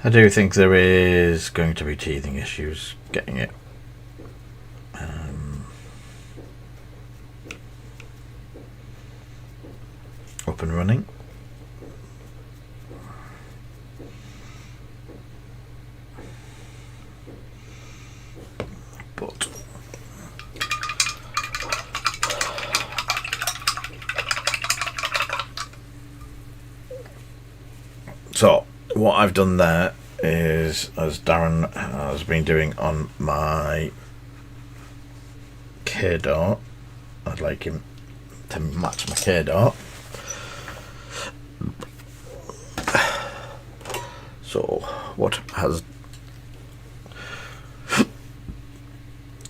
I do think there is going to be teething issues getting it up and running. But so what I've done there is, as Darren has been doing on my K-Dot, I'd like him to match my K-Dot. So what has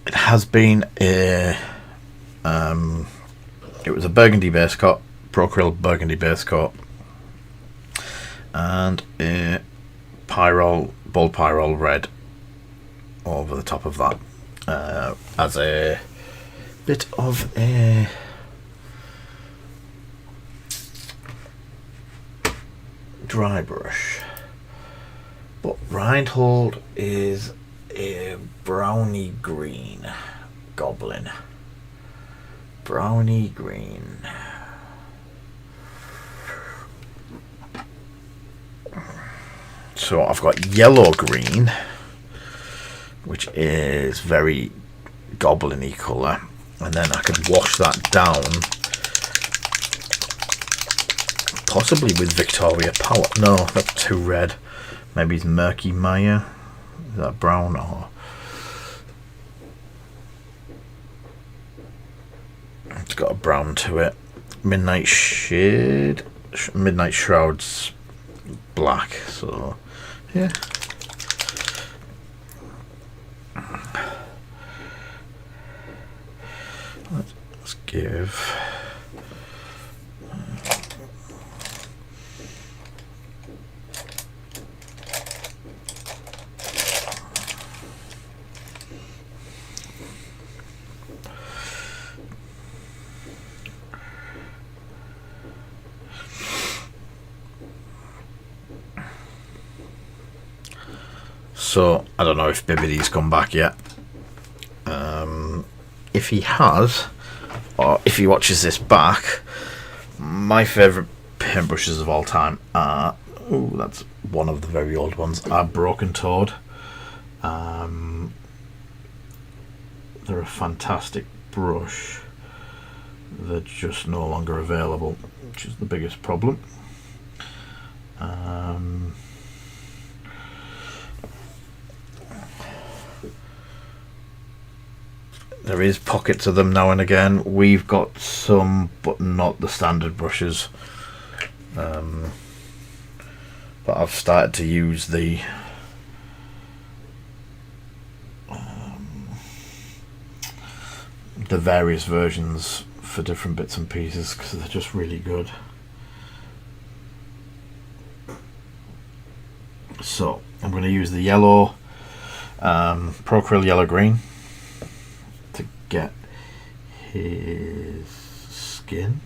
it has been a it was a burgundy base coat, Procryl burgundy base coat, and a bold pyrrole red over the top of that as a bit of a dry brush. But Reinhold is a browny green goblin. Browny green. So I've got yellow green, which is very goblin-y colour, and then I could wash that down, possibly with Victoria Power. No, that's too red. Maybe it's Murky Maya. Is that brown or? It's got a brown to it. Midnight Shade, Midnight Shroud's black. So yeah. Let's give So I don't know if Bibbidi's come back yet. If he has, or if he watches this back, my favourite paintbrushes of all time are, ooh, that's one of the very old ones, are Broken Toad. They're a fantastic brush. They're just no longer available, which is the biggest problem. There is pockets of them now and again. We've got some, but not the standard brushes. But I've started to use the various versions for different bits and pieces because they're just really good. So I'm going to use the yellow Procryl Yellow Green to get his skin.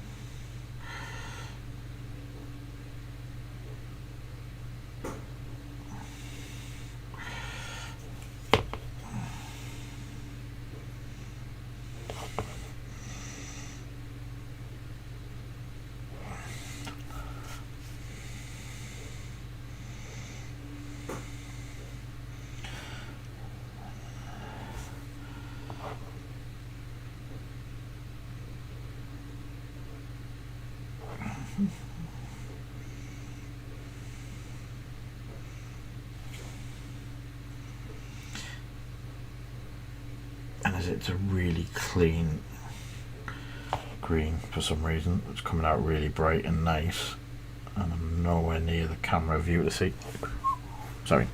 And as it's a really clean green for some reason, it's coming out really bright and nice, and I'm nowhere near the camera view to see. Sorry.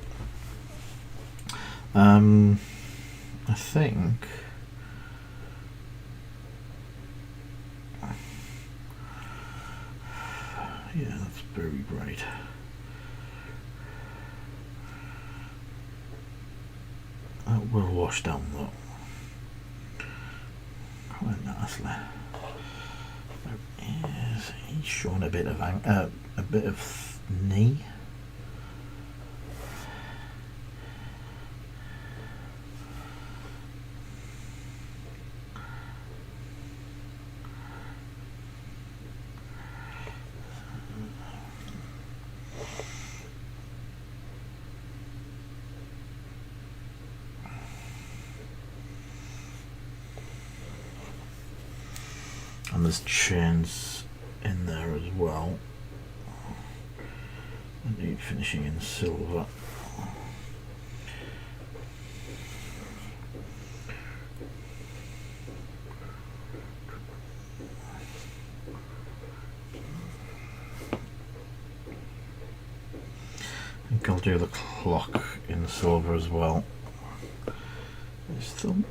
I think yeah, that's very bright. That will wash down though. Quite nicely. He's showing a bit of knee. And there's chains in there as well. I need finishing in silver. I think I'll do the clock in silver as well. His thumb.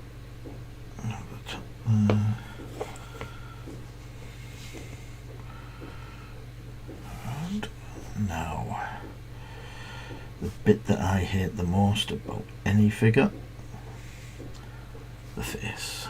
Now, the bit that I hate the most about any figure, the face.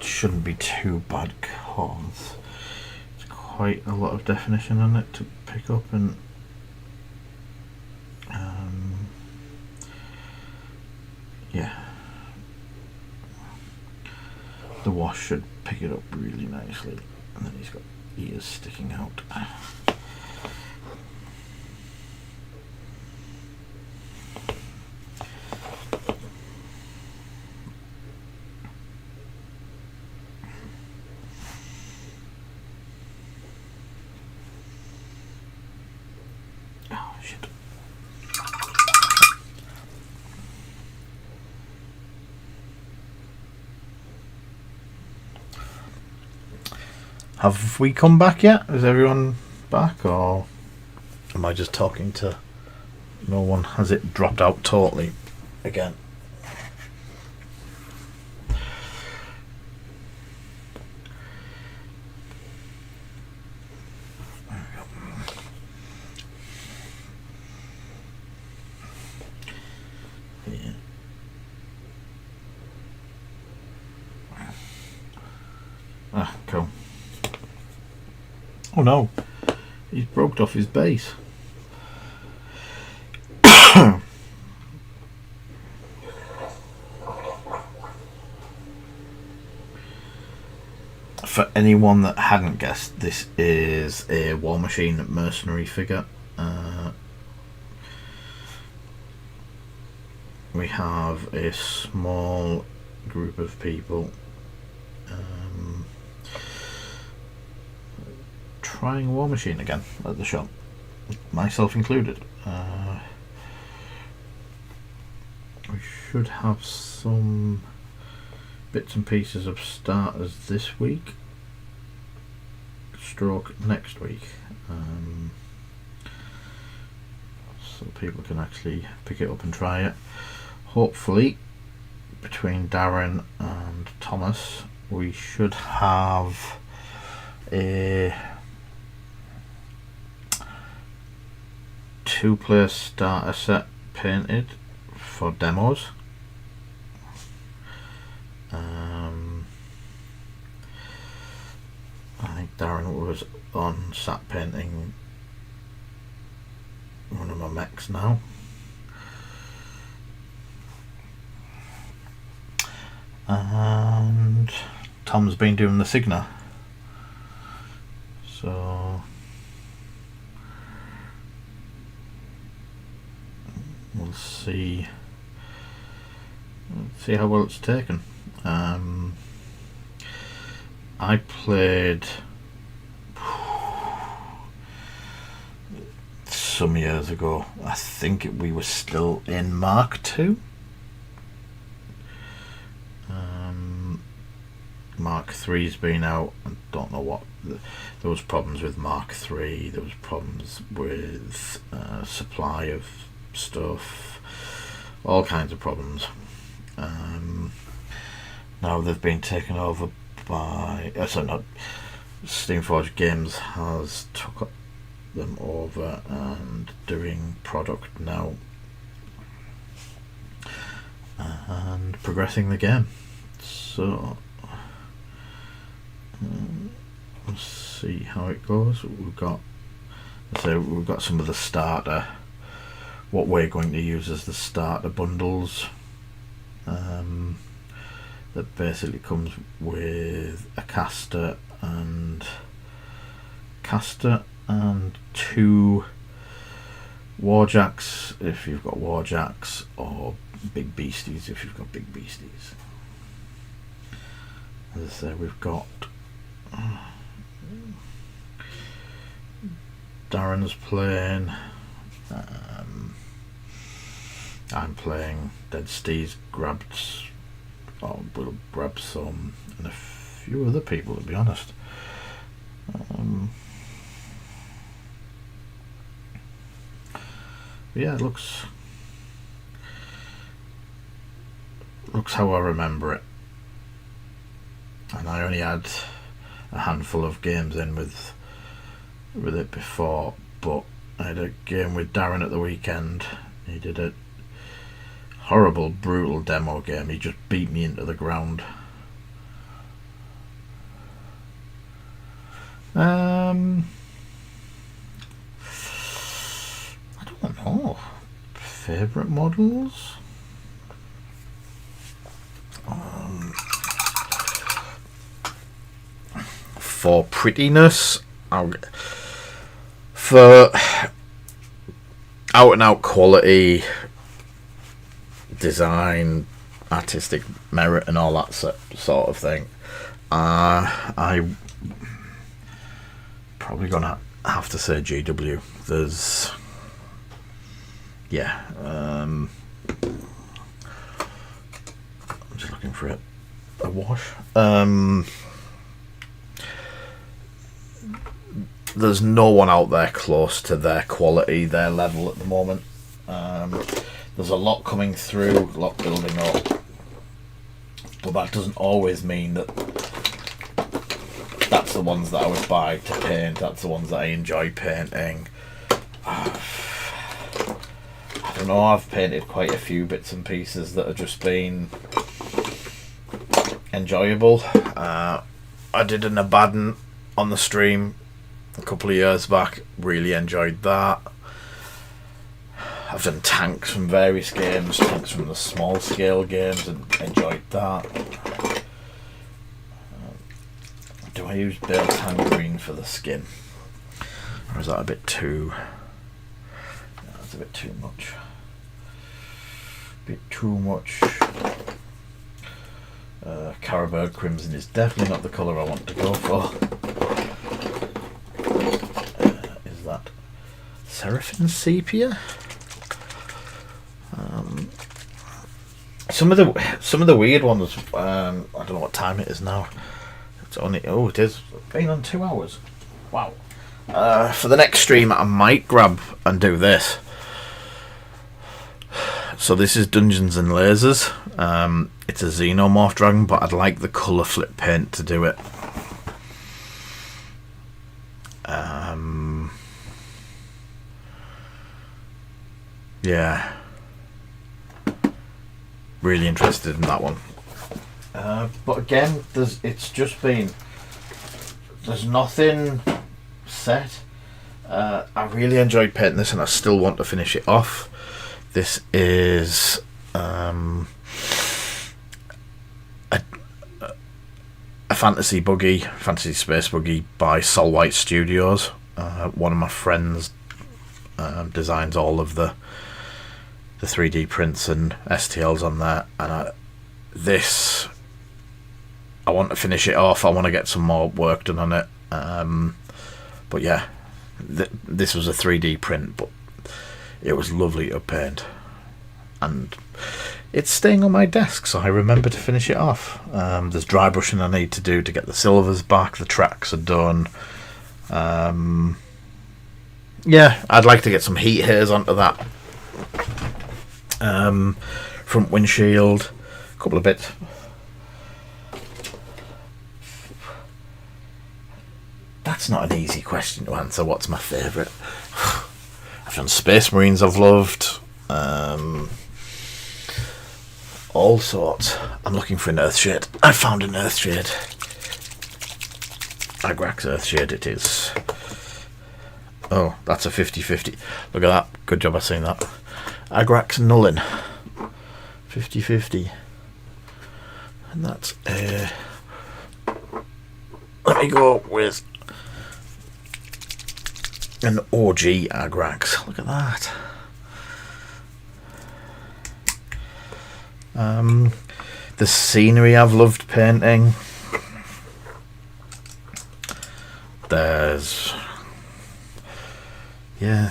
Shouldn't be too bad because it's quite a lot of definition on it to pick up, and yeah, the wash should pick it up really nicely. And then he's got ears sticking out. Have we come back yet? Is everyone back, or am I just talking to no one? Has it dropped out totally again? There we go. Ah, cool. Oh no, he's broke off his base. For anyone that hadn't guessed, this is a War Machine mercenary figure. We have a small group of people trying War Machine again at the shop, myself included. We should have some bits and pieces of starters this week, stroke next week, so people can actually pick it up and try it. Hopefully between Darren and Thomas we should have a 2-player starter set painted for demos. I think Darren was on sat painting one of my mechs now. And Tom's been doing the Signa. So we'll see how well it's taken. I played some years ago. I think we were still in Mark II. Mark III's been out. I don't know what. There was problems with Mark III. There was problems with supply of stuff. All kinds of problems. Now they've been taken over by Steamforged Games has took them over and doing product now and progressing the game. So we'll see how it goes. We've got some of the starter, what we're going to use as the starter bundles, that basically comes with a caster and 2 warjacks if you've got warjacks, or big beasties if you've got big beasties. As I say, we've got Darren's playing, I'm playing, Dead Steve's we'll grab some, and a few other people, to be honest. Yeah, it looks how I remember it, and I only had a handful of games in with it before, but I had a game with Darren at the weekend. He did a horrible, brutal demo game. He just beat me into the ground. I don't know. Favourite models? For prettiness, for out and out quality, design, artistic merit, and all that sort of thing, I probably gonna have to say GW. There's I'm just looking for a wash. There's no one out there close to their quality, their level at the moment. There's a lot coming through, a lot building up, but that doesn't always mean that that's the ones that I would buy to paint, that's the ones that I enjoy painting. I don't know, I've painted quite a few bits and pieces that have just been enjoyable. I did an Abaddon on the stream a couple of years back. Really enjoyed that. I've done tanks from various games, tanks from the small scale games, and enjoyed that. Do I use Bale Tangerine for the skin? Or is that a bit too... No, that's a bit too much. Bit too much. Carabao Crimson is definitely not the colour I want to go for. Is that Seraphim Sepia? Some of the weird ones. I don't know what time it is now. It's only it is been on 2 hours. Wow. For the next stream, I might grab and do this. So this is Dungeons and Lasers. It's a Xenomorph dragon, but I'd like the colour flip paint to do it. Yeah. Really interested in that one. But again, there's nothing set. I really enjoyed painting this, and I still want to finish it off. This is a fantasy space buggy by Sol White Studios. One of my friends designs all of the 3D prints and STLs on there, and I want to finish it off. I want to get some more work done on it. But yeah, this was a 3D print, but it was lovely to paint, and it's staying on my desk, so I remember to finish it off. There's dry brushing I need to do to get the silvers back. The tracks are done. Yeah, I'd like to get some heat hairs onto that. Front windshield, a couple of bits. That's not an easy question to answer. What's my favourite? I've done Space Marines I've loved. All sorts. I'm looking for an Earthshade. I found an Earthshade. Agrax Earthshade it is. Oh, that's a 50-50. Look at that. Good job I seen that. Agrax Nullin. 50-50. And that's a... Let me go with an OG Agrax. Look at that. The scenery I've loved painting. There's... Yeah.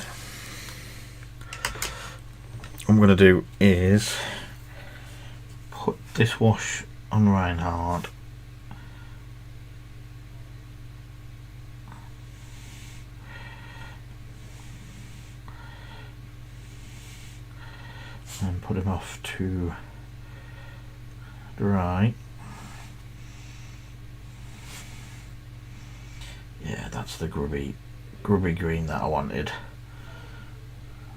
What I'm going to do is put this wash on Reinhard. And put him off to the right. Yeah, that's the grubby green that I wanted.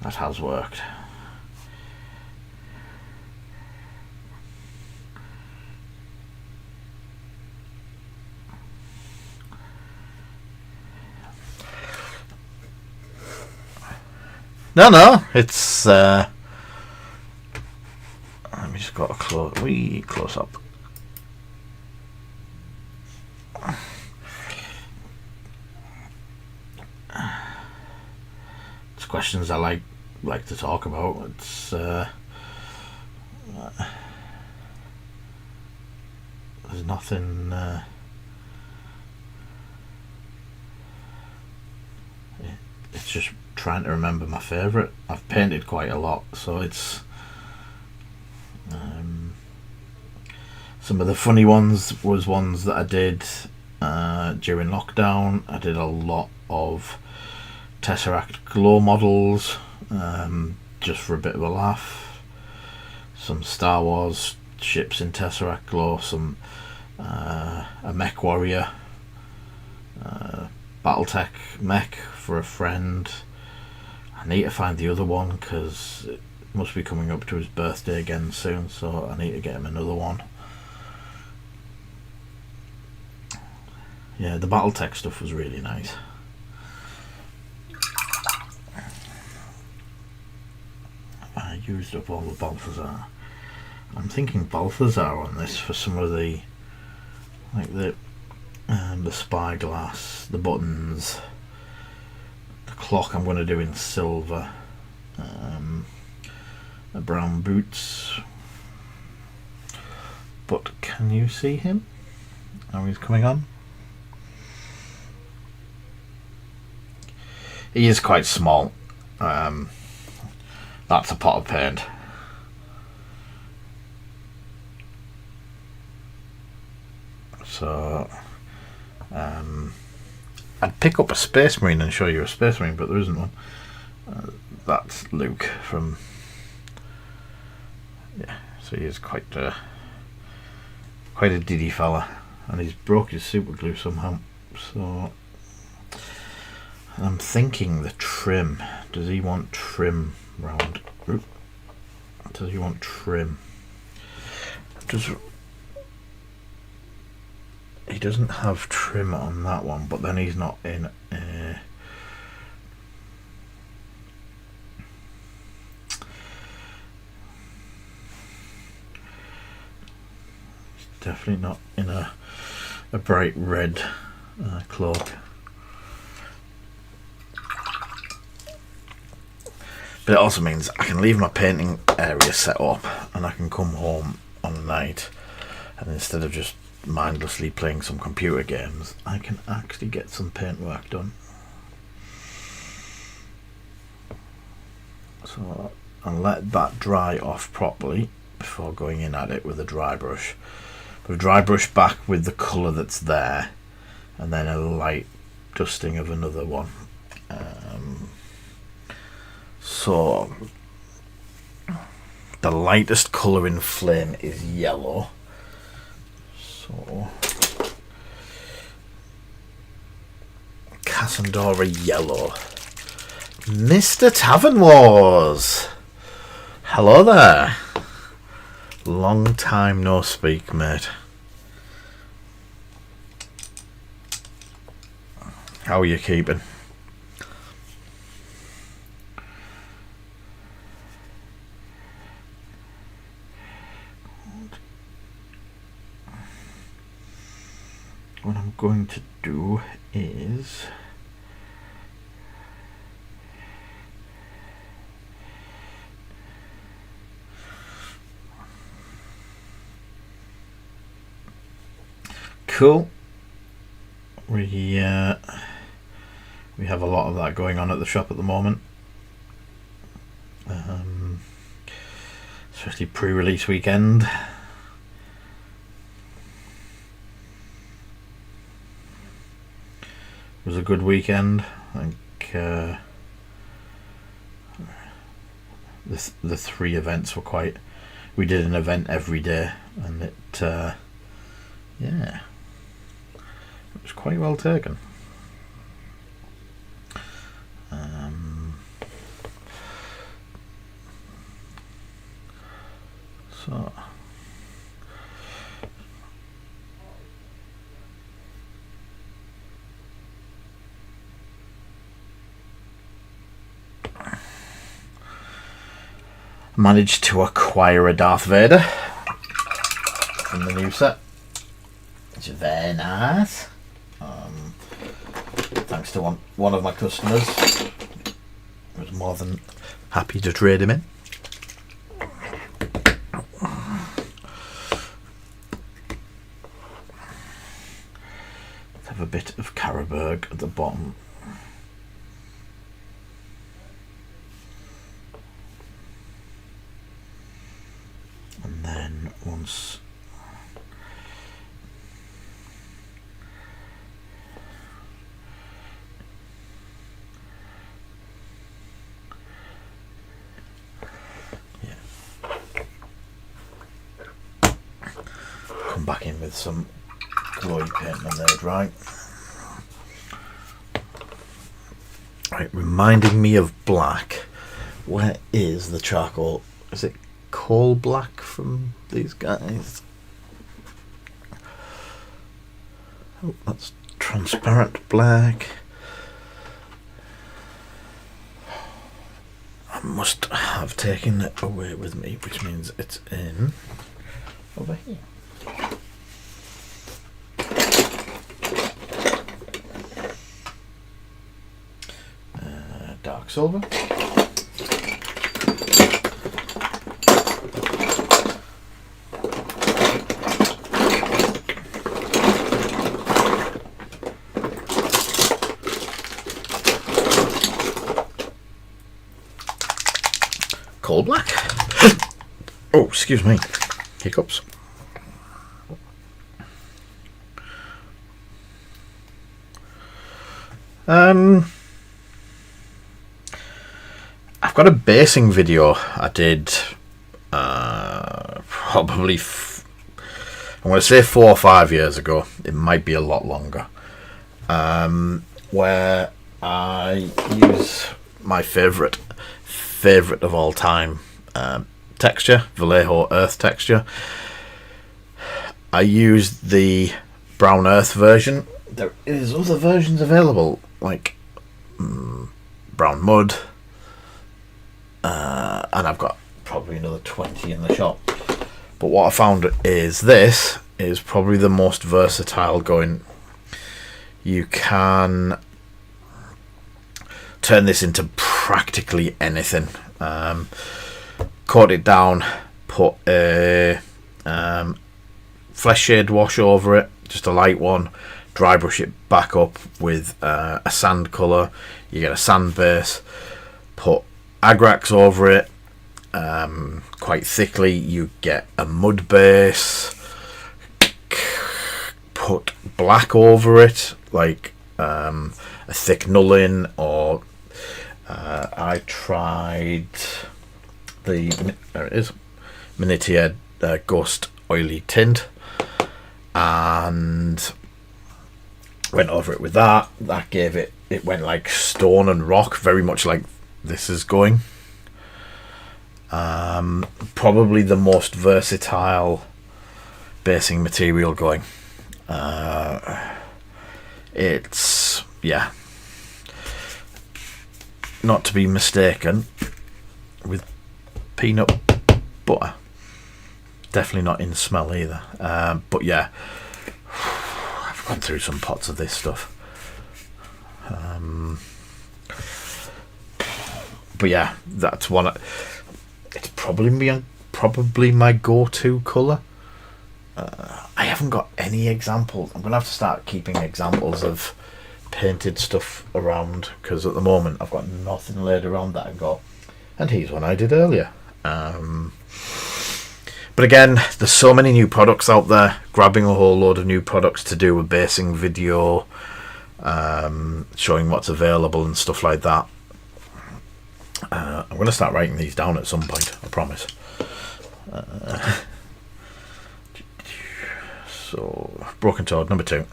That has worked. No, it's let me just got a close up. It's questions I like to talk about. It's there's nothing. It's just trying to remember my favourite. I've painted quite a lot, so it's some of the funny ones was ones that I did during lockdown. I did a lot of Tesseract glow models, just for a bit of a laugh. Some Star Wars ships in Tesseract glow, some a mech warrior, Battletech mech for a friend. I need to find the other one because it must be coming up to his birthday again soon, so I need to get him another one. Yeah, the Battletech stuff was really nice. I used up all the Balthazar. I'm thinking Balthazar on this for some of the, like the spyglass, the buttons, the clock I'm going to do in silver, the brown boots. But can you see him? How he's coming on? He is quite small. That's a pot of paint. So I'd pick up a Space Marine and show you a Space Marine, but there isn't one. That's Luke from... Yeah, so he is quite a diddy fella, and he's broke his super glue somehow. So I'm thinking the trim. Does he want trim round? Does he want trim? He doesn't have trim on that one, but then he's not in. He's definitely not in a bright red cloak. But it also means I can leave my painting area set up and I can come home on a night, and instead of just mindlessly playing some computer games, I can actually get some paint work done. So I'll let that dry off properly before going in at it with a dry brush. But a dry brush back with the colour that's there, and then a light dusting of another one. So the lightest colour in Flame is yellow. So Cassandra yellow. Mr. Tavern Wars, hello there. Long time no speak, mate. How are you keeping? What I'm going to do is cool. We have a lot of that going on at the shop at the moment, especially pre-release weekend. It was a good weekend. I think the 3 events were quite... We did an event every day, and it yeah, it was quite well taken. So managed to acquire a Darth Vader from the new set, which is very nice. Thanks to one of my customers, I was more than happy to trade him in. Let's have a bit of Carroburg at the bottom. And then once come back in with some glowy paint when they're dry. Right, reminding me of black. Where is the charcoal? Is it coal black from these guys? Oh, that's transparent black. I must have taken it away with me, which means it's in over here. Dark silver. Coal black. Oh, excuse me. Hiccups. I've got a basing video I did probably I'm going to say 4 or 5 years ago. It might be a lot longer. Where I use my favourite of all time texture, Vallejo Earth texture. I used the brown earth version. There is other versions available, like brown mud, and I've got probably another 20 in the shop. But what I found is this is probably the most versatile going. You can turn this into practically anything. Coat it down, put a flesh shade wash over it, just a light one, dry brush it back up with a sand colour. You get a sand base, put Agrax over it quite thickly, you get a mud base, put black over it, like a thick Nullin, or I tried the, there it is, Minitia Ghost Oily Tint, and went over it with that. That gave it went like stone and rock, very much like this is going. Probably the most versatile basing material going. It's, yeah, not to be mistaken with peanut butter. Definitely not in smell either. But yeah, I've gone through some pots of this stuff. But yeah, that's one. It's probably my go-to colour. I haven't got any examples. I'm gonna have to start keeping examples of painted stuff around, because at the moment I've got nothing laid around that I go, and here's one I did earlier. But again, there's so many new products out there. Grabbing a whole load of new products to do a basing video, showing what's available and stuff like that. I'm going to start writing these down at some point, I promise. So, Broken Toad, number 2.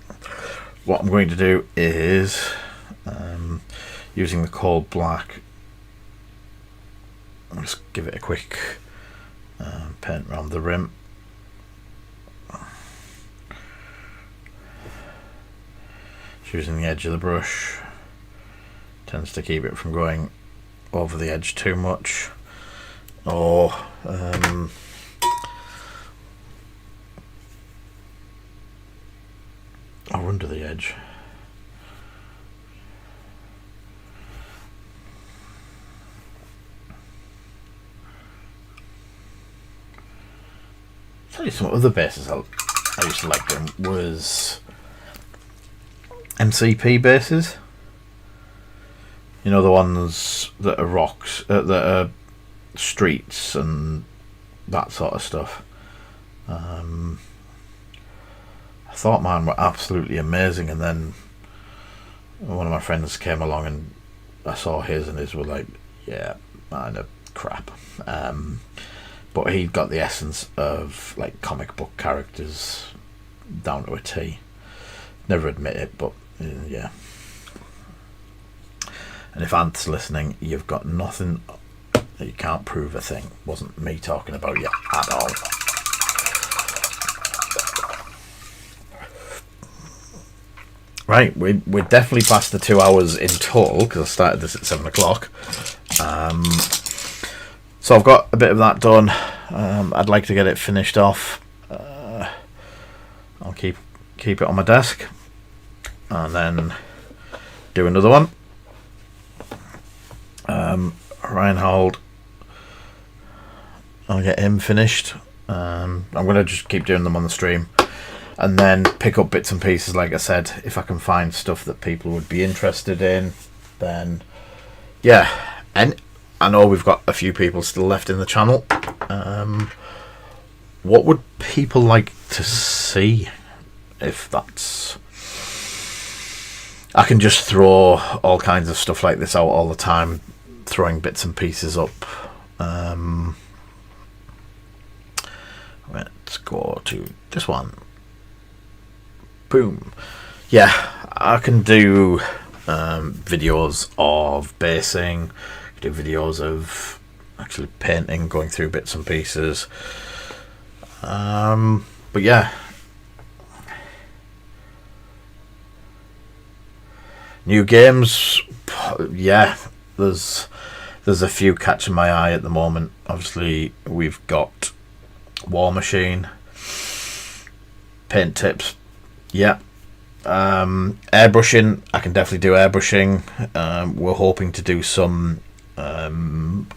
What I'm going to do is, using the coal black, I'll just give it a quick paint around the rim. Just using the edge of the brush, tends to keep it from going over the edge too much, or under the edge. Tell you some other bases I used to like them was MCP bases. You know, the ones that are rocks, that are streets and that sort of stuff. I thought mine were absolutely amazing, and then one of my friends came along and I saw his, and his were like, yeah, mine are crap. But he got the essence of like comic book characters down to a T. Never admit it, but yeah. And if Ant's listening, you've got nothing, you can't prove a thing. Wasn't me talking about you at all. Right, we're definitely past the 2 hours in total because I started this at 7 o'clock. So I've got a bit of that done. I'd like to get it finished off. I'll keep it on my desk and then do another one. Reinhold, I'll get him finished. I'm going to just keep doing them on the stream and then pick up bits and pieces, like I said. If I can find stuff that people would be interested in, then yeah. And I know we've got a few people still left in the channel. What would people like to see? If that's... I can just throw all kinds of stuff like this out all the time, throwing bits and pieces up. Let's go to this one. Boom. Yeah, I can do videos of basing, do videos of actually painting, going through bits and pieces. But yeah, new games. Yeah, there's a few catching my eye at the moment. Obviously, we've got War Machine, paint tips. Yeah. Airbrushing, I can definitely do airbrushing. We're hoping to do some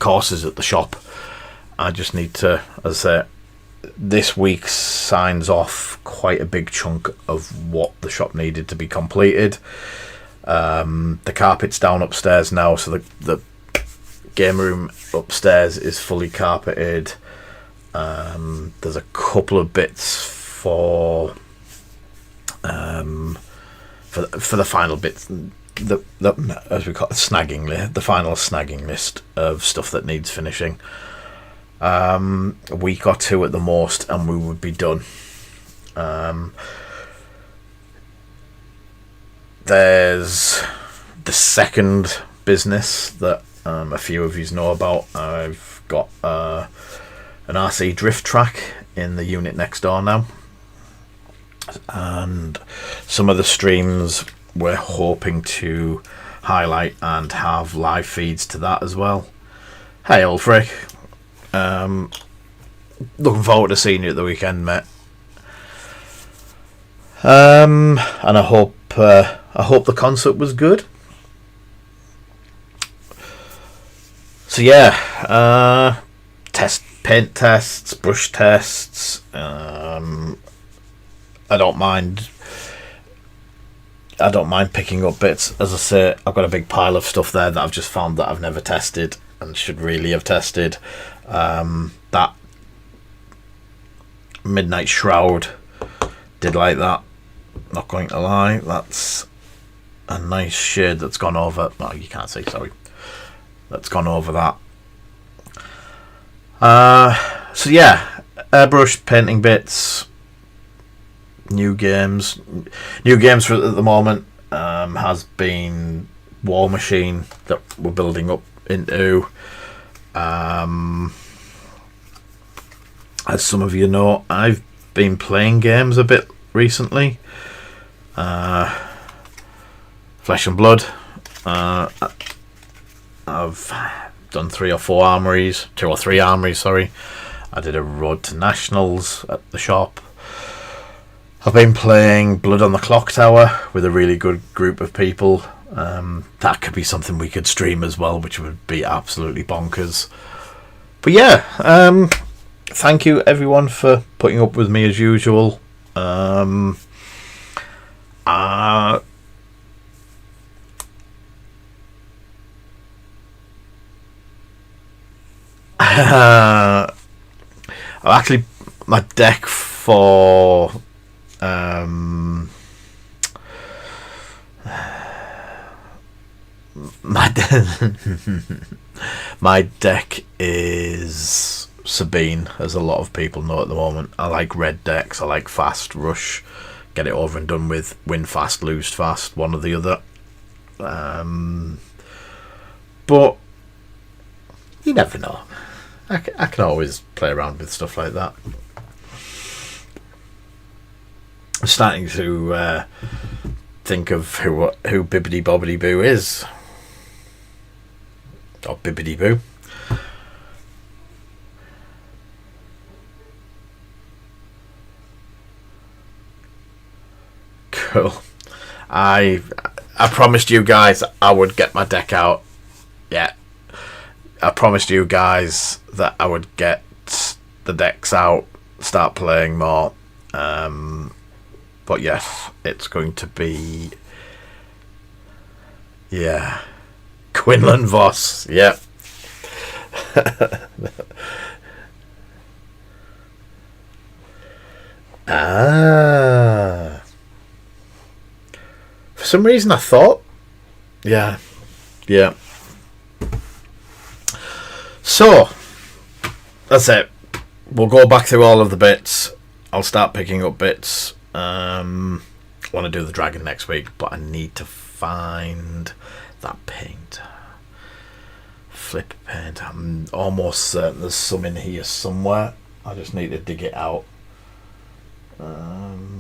courses at the shop. I just need to, as I say, this week signs off quite a big chunk of what the shop needed to be completed. The carpet's down upstairs now, so the game room upstairs is fully carpeted. There's a couple of bits for the final bits, the as we call it, the final snagging list of stuff that needs finishing. A week or two at the most and we would be done. There's the second business that a few of you know about. I've got an RC drift track in the unit next door now, and some of the streams we're hoping to highlight and have live feeds to that as well. Hey Ulfric, looking forward to seeing you at the weekend, mate. And I hope the concert was good. So yeah, paint tests, brush tests. I don't mind picking up bits. As I say, I've got a big pile of stuff there that I've just found that I've never tested and should really have tested. That Midnight Shroud, did like that, not going to lie. That's a nice shade that's gone over. No, you can't see, sorry. That's gone over that. So yeah, airbrush, painting bits, new games for at the moment has been War Machine that we're building up into. As some of you know, I've been playing games a bit recently. Flesh and Blood. I've done 2 or 3 armories, sorry. I did a Road to Nationals at the shop. I've been playing Blood on the Clock Tower with a really good group of people. That could be something we could stream as well, which would be absolutely bonkers. But yeah, thank you everyone for putting up with me as usual. Actually, my deck for my deck is Sabine, as a lot of people know at the moment. I like red decks. I like fast rush, get it over and done with, win fast, lose fast, one or the other. But you never know. I can always play around with stuff like that. I'm starting to think of who Bibbidi Bobbidi Boo is. Or Bibbidi Boo. Cool. I promised you guys I would get my deck out. Yeah. I promised you guys that I would get the decks out, start playing more. But yes, it's going to be... Yeah. Quinlan Voss. Yep. For some reason I thought... Yeah. So, that's it. We'll go back through all of the bits. I'll start picking up bits. I want to do the dragon next week, but I need to find that paint. Flip paint. I'm almost certain there's some in here somewhere. I just need to dig it out.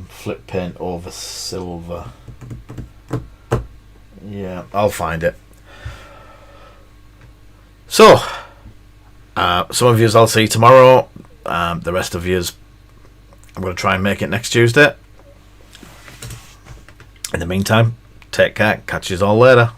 Flip paint over silver. Yeah, I'll find it. So, some of yous I'll see tomorrow. The rest of yous, I'm going to try and make it next Tuesday. In the meantime, take care. Catch yous all later.